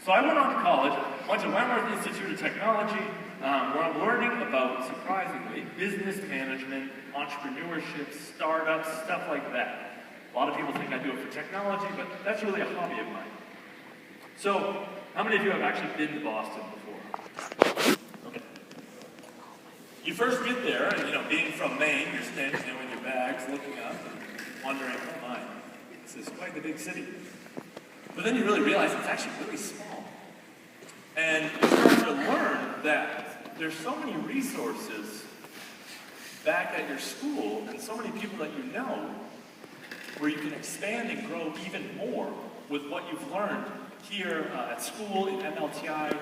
So I went on to college, went to Wentworth Institute of Technology, where I'm learning about, surprisingly, business management, entrepreneurship, startups, stuff like that. A lot of people think I do it for technology, but that's really a hobby of mine. So, how many of you have actually been to Boston before? Okay. You first get there, and being from Maine, you're standing there with your bags, looking up, and wondering, oh my, this is quite the big city. But then you really realize it's actually really small. And you start to learn that there's so many resources back at your school and so many people that you know where you can expand and grow even more with what you've learned here at school, in MLTI,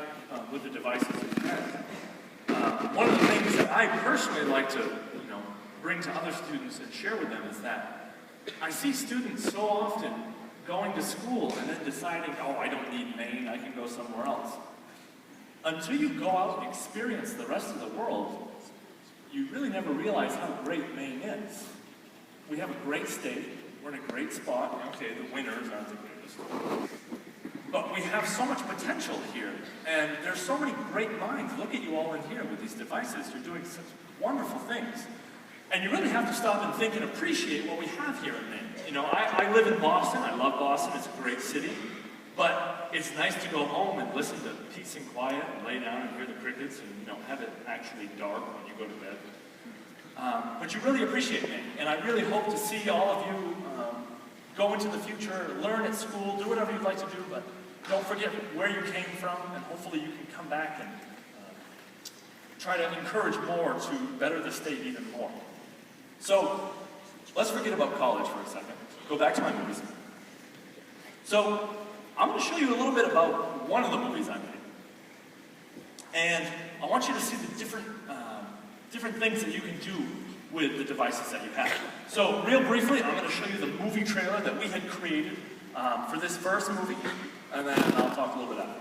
with the devices you have. One of the things that I personally like to bring to other students and share with them is that I see students so often going to school and then deciding, oh, I don't need Maine, I can go somewhere else. Until you go out and experience the rest of the world, you really never realize how great Maine is. We have a great state, we're in a great spot. Okay, the winters aren't the greatest. But we have so much potential here, and there's so many great minds. Look at you all in here with these devices. You're doing such wonderful things. And you really have to stop and think and appreciate what we have here in Maine. I live in Boston. I love Boston. It's a great city. But it's nice to go home and listen to peace and quiet and lay down and hear the crickets and have it actually dark when you go to bed. But you really appreciate Maine. And I really hope to see all of you go into the future, learn at school, do whatever you'd like to do, but don't forget where you came from, and hopefully you can come back and try to encourage more to better the state even more. So, let's forget about college for a second. Go back to my movies. So, I'm going to show you a little bit about one of the movies I made. And I want you to see the different things that you can do with the devices that you have. So, real briefly, I'm going to show you the movie trailer that we had created for this first movie, and then I'll talk a little bit after.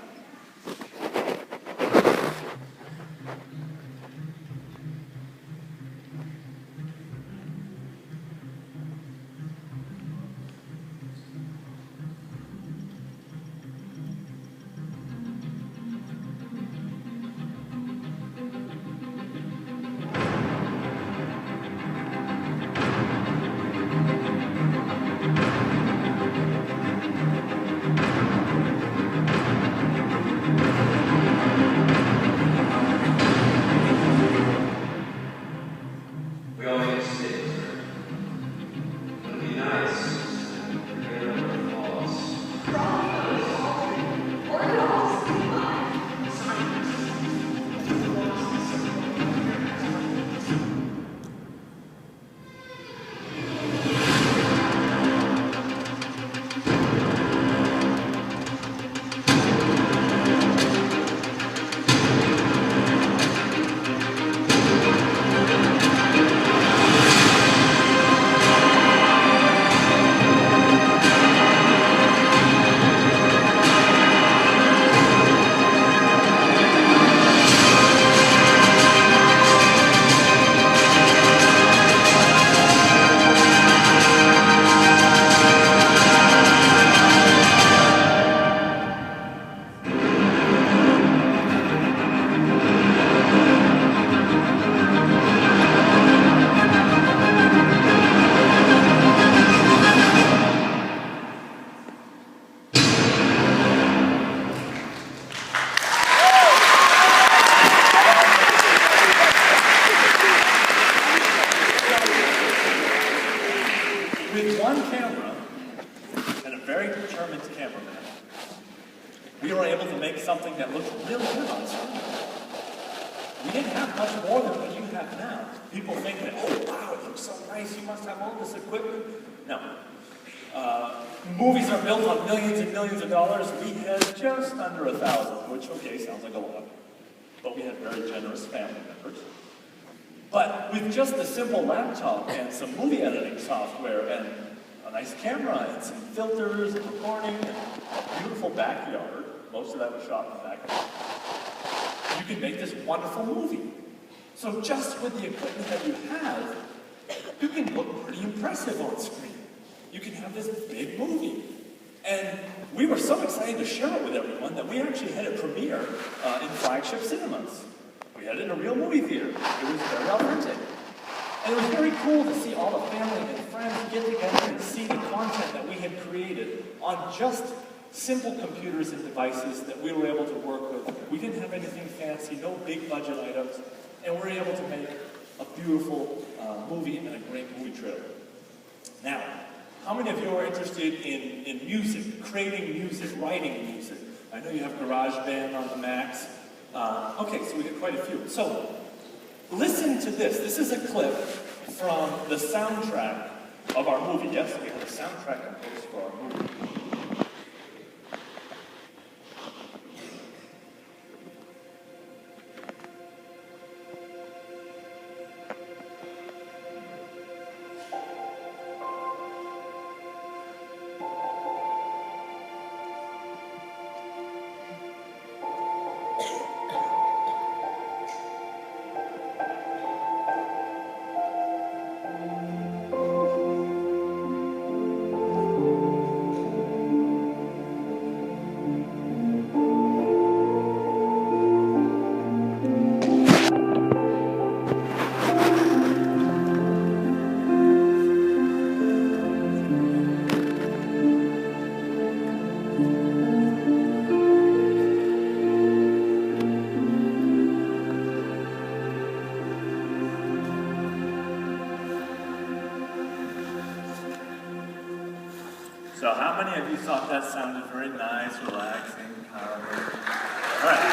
we were able to make something that looked really good on screen. We didn't have much more than what you have now. People think that, oh wow, it looks so nice, you must have all this equipment. No. Movies are built on millions and millions of dollars. We had just under 1,000, which, okay, sounds like a lot. But we had very generous family members. But with just a simple laptop and some movie editing software and a nice camera and some filters and recording and a beautiful backyard, most of that was shot in the back. You can make this wonderful movie. So just with the equipment that you have, you can look pretty impressive on screen. You can have this big movie. And we were so excited to share it with everyone that we actually had a premiere in flagship cinemas. We had it in a real movie theater. It was very authentic. And it was very cool to see all the family and friends get together and see the content that we had created on just simple computers and devices that we were able to work with. We didn't have anything fancy, no big budget items, and we were able to make a beautiful movie and a great movie trailer. Now, how many of you are interested in music, creating music, writing music? I know you have GarageBand on the Macs. Okay, so we got quite a few. So, listen to this. This is a clip from the soundtrack of our movie. Yes, we have a soundtrack composed for our movie. So how many of you thought that sounded very nice, relaxing, calming? All right.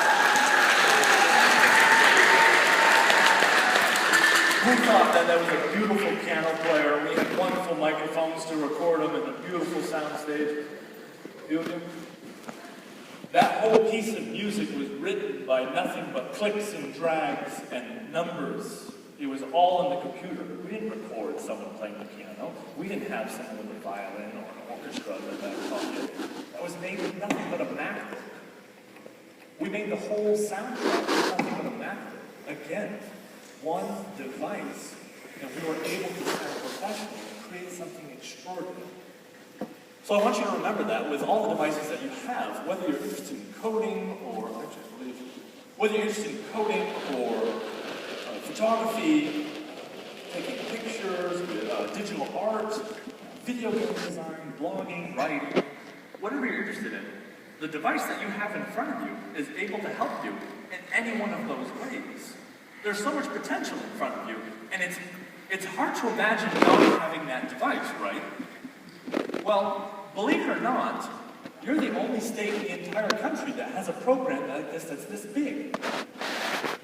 Who thought that was a beautiful piano player? We had wonderful microphones to record them and a beautiful sound stage. You? That whole piece of music was written by nothing but clicks and drags and numbers. It was all in the computer. We didn't record someone playing the piano. We didn't have someone with a violin or an orchestra that was made with nothing but a MacBook. We made the whole soundtrack with nothing but a MacBook. Again, one device, and we were able to sound professional and create something extraordinary. So I want you to remember that with all the devices that you have, whether you're interested in coding or photography, taking pictures, digital art, video game design, blogging, writing, whatever you're interested in, the device that you have in front of you is able to help you in any one of those ways. There's so much potential in front of you, and it's hard to imagine not having that device, right? Well, believe it or not, you're the only state in the entire country that has a program like this that's this big.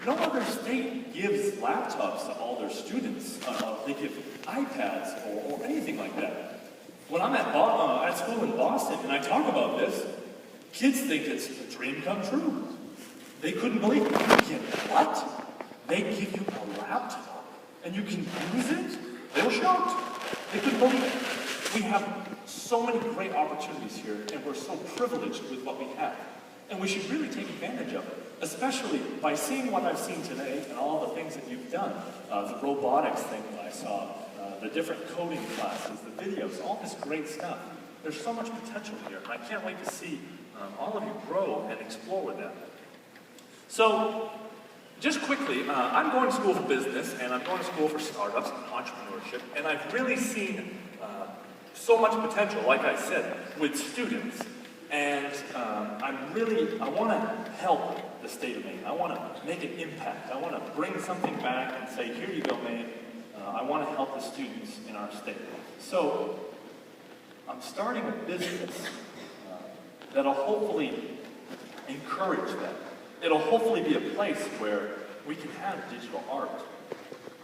No other state gives laptops to all their students. They give iPads or anything like that. When I'm at school in Boston and I talk about this, kids think it's a dream come true. They couldn't believe it. You get what? They give you a laptop and you can use it? They were shocked. They couldn't believe it. We have so many great opportunities here, and we're so privileged with what we have. And we should really take advantage of it, especially by seeing what I've seen today and all the things that you've done. The robotics thing that I saw, the different coding classes, the videos, all this great stuff. There's so much potential here, and I can't wait to see all of you grow and explore with that. So, just quickly, I'm going to school for business, and I'm going to school for startups and entrepreneurship, and I've really seen so much potential, like I said, with students. And I want to help the state of Maine. I want to make an impact. I want to bring something back and say, here you go, Maine. I want to help the students in our state. So, I'm starting a business that'll hopefully encourage that. It'll hopefully be a place where we can have digital art.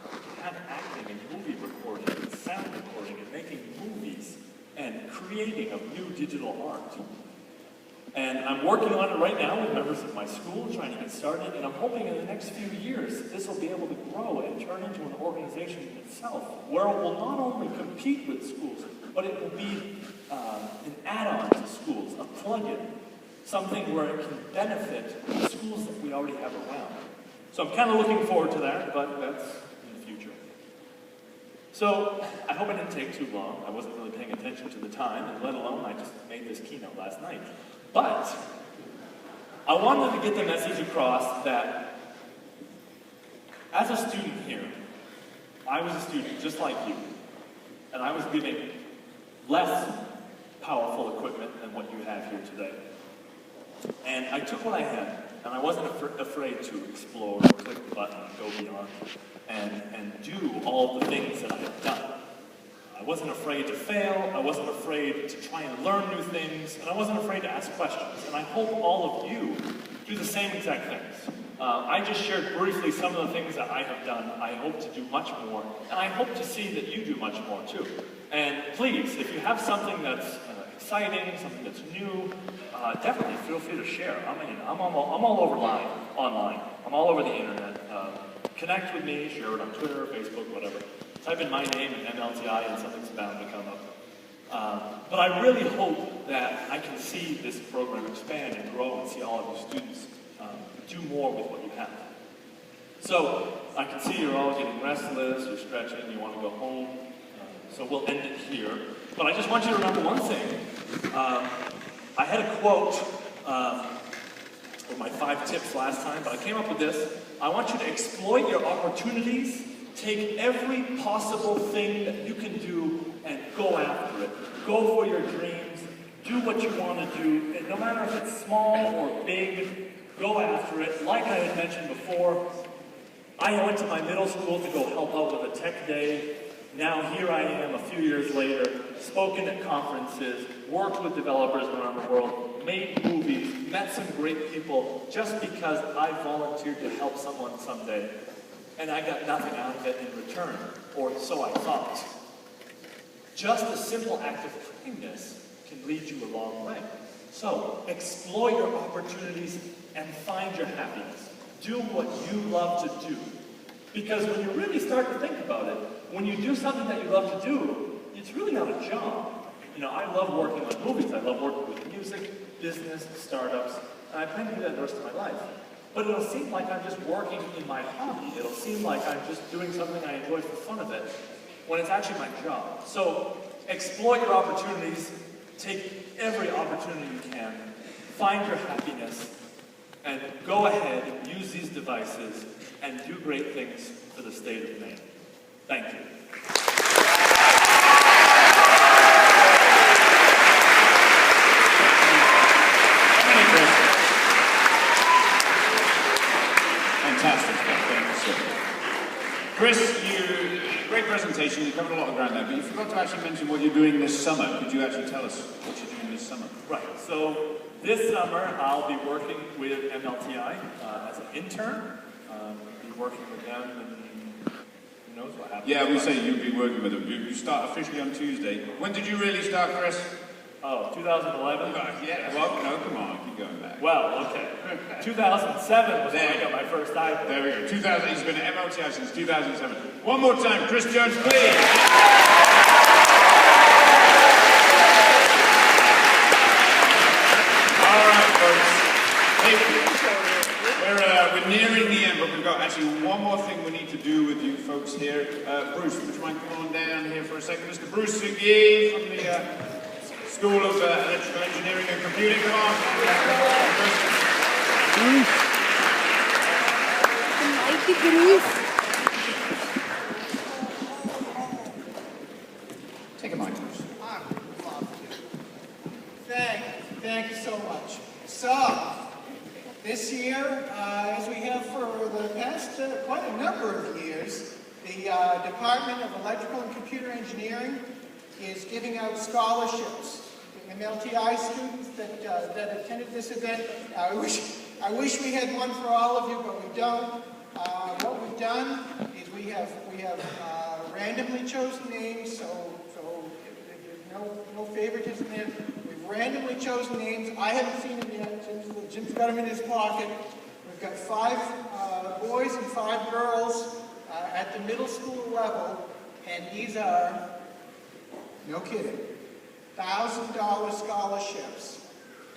We can have acting and movie recording and sound recording and making movies and creating of new digital art. And I'm working on it right now with members of my school, trying to get started, and I'm hoping in the next few years this will be able to grow and turn into an organization itself, where it will not only compete with schools, but it will be an add-on to schools, a plug-in something where it can benefit the schools that we already have around. So I'm kind of looking forward to that, but that's in the future. So I hope I didn't take too long. I wasn't really paying attention to the time, and let alone I just made this keynote last night. But I wanted to get the message across that as a student here, I was a student just like you, and I was given less powerful equipment than what you have here today. And I took what I had, and I wasn't afraid to explore, click the button, go beyond, and do all the things that I had done. I wasn't afraid to fail, I wasn't afraid to try and learn new things, and I wasn't afraid to ask questions. And I hope all of you do the same exact things. I just shared briefly some of the things that I have done. I hope to do much more, and I hope to see that you do much more too. And please, if you have something that's exciting, something that's new, definitely feel free to share. I'm all over online. I'm all over the internet. Connect with me, share it on Twitter, Facebook, whatever. Type in my name and MLTI and something's bound to come up. But I really hope that I can see this program expand and grow and see all of you students do more with what you have. So I can see you're all getting restless, you're stretching, you want to go home. So we'll end it here. But I just want you to remember one thing. I had a quote with my 5 tips last time, but I came up with this. I want you to exploit your opportunities, take every possible thing that you can do and go after it. Go for your dreams, do what you want to do, and no matter if it's small or big, go after it. Like I had mentioned before, I went to my middle school to go help out with a tech day. Now here I am a few years later, spoken at conferences, worked with developers around the world, made movies, met some great people just because I volunteered to help someone someday. And I got nothing out of it in return, or so I thought. Just a simple act of kindness can lead you a long way. So exploit your opportunities and find your happiness. Do what you love to do. Because when you really start to think about it, when you do something that you love to do, it's really not a job. You know, I love working on movies. I love working with music, business, startups, and I plan to do that the rest of my life. But it'll seem like I'm just working in my hobby. It'll seem like I'm just doing something I enjoy for fun of it, when it's actually my job. So exploit your opportunities, take every opportunity you can, find your happiness, and go ahead, use these devices, and do great things for the state of Maine. Thank you. Fantastic stuff, thank you, sir. Chris, great presentation, you covered a lot of ground there, but you forgot to actually mention what you're doing this summer. Could you actually tell us what you're doing this summer? Right, so this summer I'll be working with MLTI as an intern. I'll be working with them, and who knows what happens. Yeah, we say you'll be working with them. You start officially on Tuesday. When did you really start, Chris? Oh, 2011? Yeah, well, no, come on, keep going back. Well, okay. 2007 was when I got my first iPhone. There we go. 2000. He's been at MLTI since 2007. One more time, Chris Jones, please. All right, folks. Hey, we're nearing the end, but we've got actually one more thing we need to do with you folks here. Bruce, would you mind coming on down here for a second? Mr. Bruce Sugier from the School of Electrical Engineering and Computing. Come on. Take a mic, Bruce. Thank you so much. So, this year, as we have for the past quite a number of years, the Department of Electrical and Computer Engineering is giving out scholarships to MLTI students that attended this event. I wish we had one for all of you, but we don't. What we've done is we have randomly chosen names, so there's no favoritism there. We've randomly chosen names. I haven't seen them yet. Jim's got them in his pocket. We've got 5 boys and 5 girls at the middle school level, and these are, no kidding, $1,000 scholarships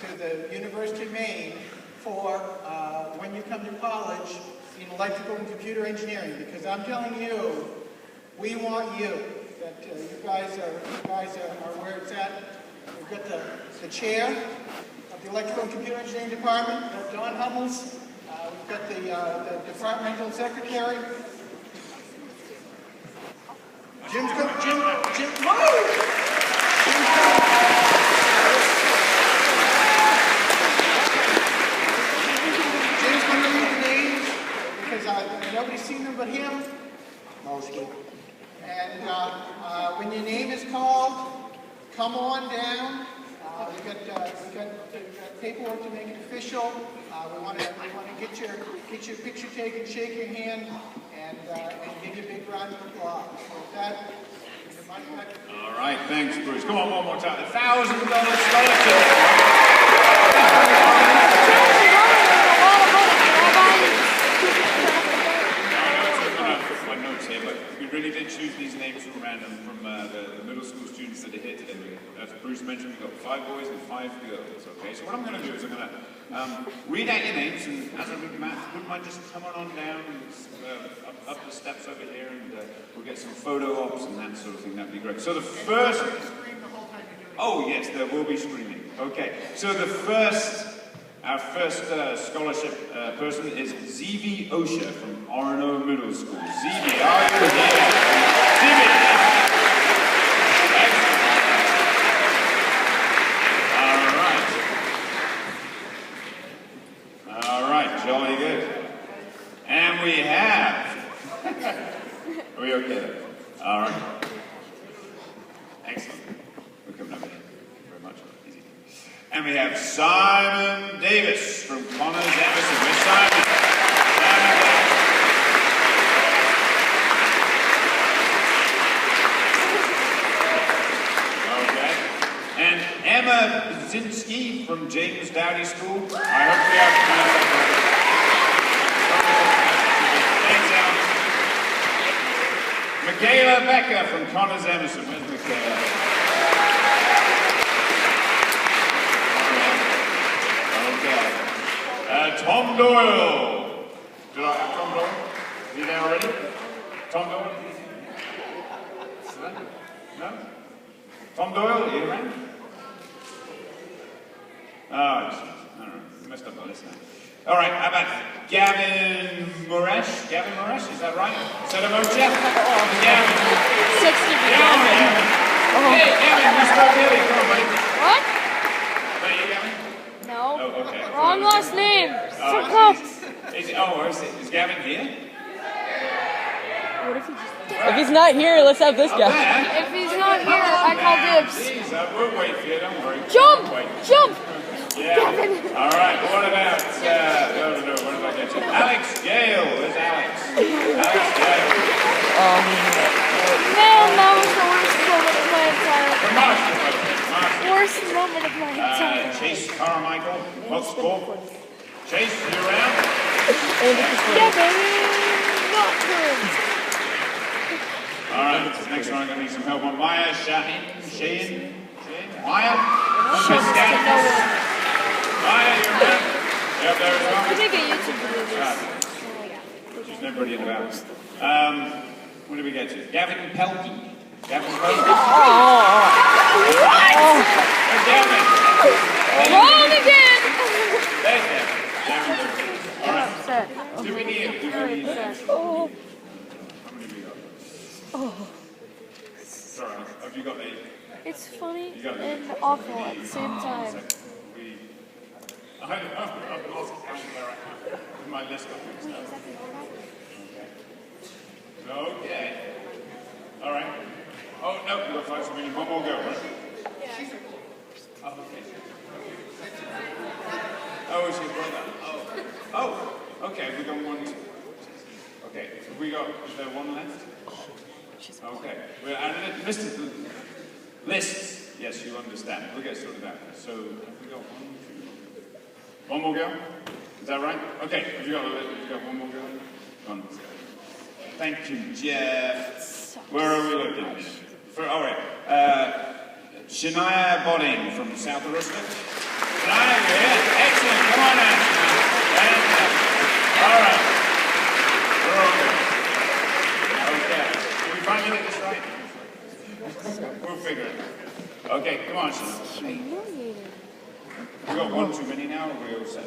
to the University of Maine for when you come to college in electrical and computer engineering, because I'm telling you, we want you. That you guys are where it's at. We've got the chair of the electrical and computer engineering department, Don Hummels. We've got the departmental secretary. Jim's going to read the names because nobody's seen them but him. Mostly. And when your name is called, come on down. We've got paperwork to make it official. We want to get your picture taken, shake your hand, and give you a big round of applause. So with that, all right, thanks, Bruce. Come on, one more time. $1,000 scholarship. My notes here, but we really did choose these names from random from the middle school students that are here today. As Bruce mentioned, we've got 5 boys and 5 girls. Okay, so what I'm going to do is I'm going to read out your names, and as I read them out, wouldn't mind just coming on down up the steps over here, and we'll get some photo ops and that sort of thing. That'd be great. So the first. Oh yes, there will be screaming. Okay, so our first scholarship person is Zivi Osha from Orono Middle School. Zivi, are you here? Zivi! All right, jolly good. And we have... Are we okay? All right. Excellent. We're coming over here. Thank you very much. Easy. And we have Simon Davis from Connors Emerson. Where's Simon? Okay. And Emma Zinski from James Dowdy School. I hope we have... Michaela Becker from Connors Emerson. Where's Michaela? Okay. Tom Doyle. Did I have Tom Doyle? Is he there already? Tom Doyle? No? Tom Doyle, are you around? Oh, I don't know. You messed up my list now. All right, how about Gavin Moresh? Gavin Moresh, is that right? Sedamocha? Gavin. 60 Gavin. Hey, Gavin, you spoke early. Come on, buddy. What? Is that you, Gavin? No. Oh, okay. Wrong last name. So Oh, close. Is Gavin here? What if he just... If he's not here, let's have this guy. If he's not here, I call dibs. Jeez, we'll wait for you, don't worry. Jump! Jump! Yeah. All right, what about, no, where did I get you? Alex Gale. Where's Alex? Alex Gale. Man, that was the worst moment of my entire From Marshall. Worst moment of my entire Chase Carmichael. What's school? Chase, you around? Yeah, baby! Not good. All right, next one I'm going to need some help on. Maya Shane? Maya? Maya, you're around? Yep, there we go. I think a YouTube video. She's never brilliant about it. What did we get to? Gavin Pelkey. Gavin Pelkey. What? Gavin. Wrong again! There's Gavin. All right. Do we need Oh. How many have we got? Sorry, have you got the... It's funny and awful at the same time. I've lost count where I am in my list of things now. Okay. All right. Oh, no, we've got 5, so we need one more go, right? Yeah. Oh, okay. Oh, it's your brother. Oh, okay, we've got one. Okay, have we got, is there one left? Okay. Well, I missed the lists. Yes, you understand. We'll get sorted out. So, have we got 1, 2, one more go? Is that right? Okay, have you got one more go? One. Thank you, Jeff. Where are we looking? All right. Shania Bodding from South Aroostook. Excellent. Come on out. All right. We're all good. Okay. Can we finally get this right? We'll figure it out. Okay, come on, Sean. We got one too many now, or we all set?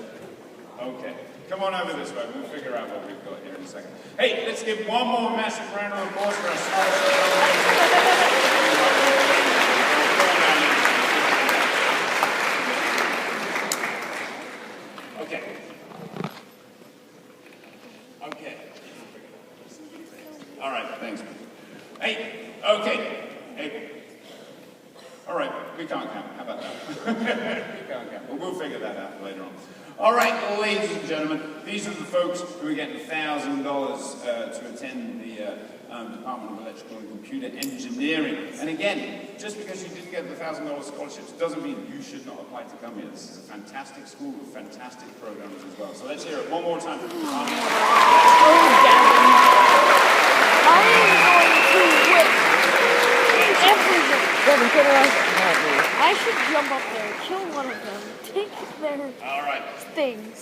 Okay. Come on over this way. We'll figure out what we've got here in a second. Hey, let's give one more massive round of applause for our Okay. Okay. All right, thanks. Hey, okay. Hey. All right, we can't count. How about that? We can't count. But we'll figure that out later on. All right, ladies and gentlemen, these are the folks who are getting $1,000 to attend the Department of Electrical and Computer Engineering. And again, just because you didn't get the $1,000 scholarships doesn't mean you should not apply to come here. This is a fantastic school with fantastic programs as well. So let's hear it one more time. Oh, Gavin. I am going to win everything. I should jump up there, kill one of them, take their things.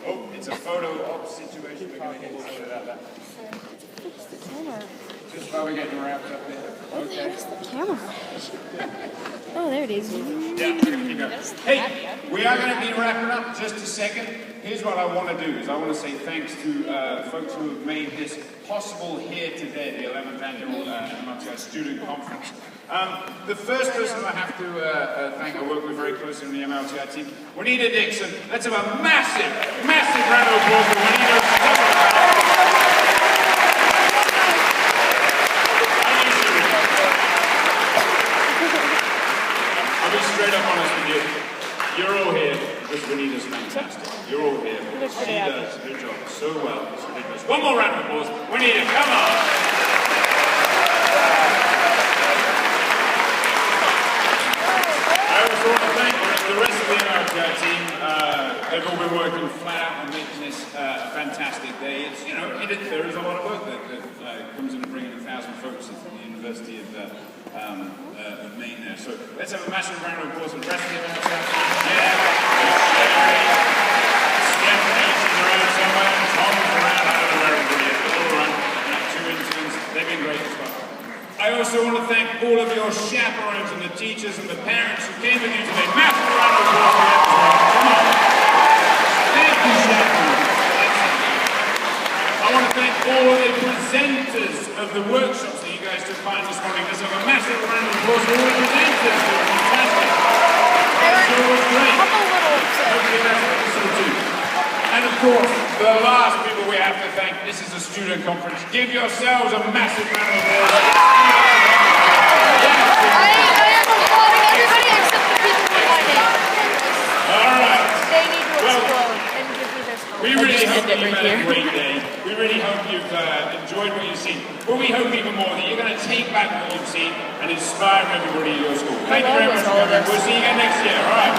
Oh, it's a photo op situation. We're going to get sorted out that. Fix the camera. Just while we're getting wrapped up there. Okay. Fix the camera. Oh, there it is. Yeah, we're going to keep going. Hey, we are going to be wrapping up just a second. Here's what I want to do, is I want to say thanks to folks who have made this possible here today, the 11th Annual MLTI Student Conference. The first person I have to thank, I work with very closely in the MLTI team, Juanita Dixon. Let's have a massive, massive round of applause for Juanita. I'll be straight up honest with you. You're all here because Juanita's fantastic. You're all here because she does her job so well. It's ridiculous. One more round of applause. Juanita, come on. I also want to thank the rest of the MLTI team. They've all been working flat out on making this a fantastic day. It's, you know, there is a lot of work that comes into bringing 1,000 folks into the University of Maine there. So let's have a massive round of applause for the rest of the MLTI team. Stephanie's around somewhere. Tom's around. I don't know where everybody is, but all around. Two interns. They've been great as well. I also want to thank all of your chaperones and the teachers and the parents who came with you today. Massive round of applause for them as well. Come on. Thank you, chaperones. I want to thank all of the presenters of the workshops that you guys took part in this morning. Let's have a massive round of applause for all the presenters. They were fantastic. That was great. I'm a little upset. Hopefully that's what you saw too. And of course, the last people we have to thank, this is a student conference. Give yourselves a massive round of applause. I am applauding everybody except the people with my name. All right. They need to explode and give me their stuff. We really hope that you've had a great day. We really hope you've enjoyed what you've seen. But we hope even more that you're going to take back what you've seen and inspire everybody at your school. Thank you very much for coming. We'll see you again next year. All right.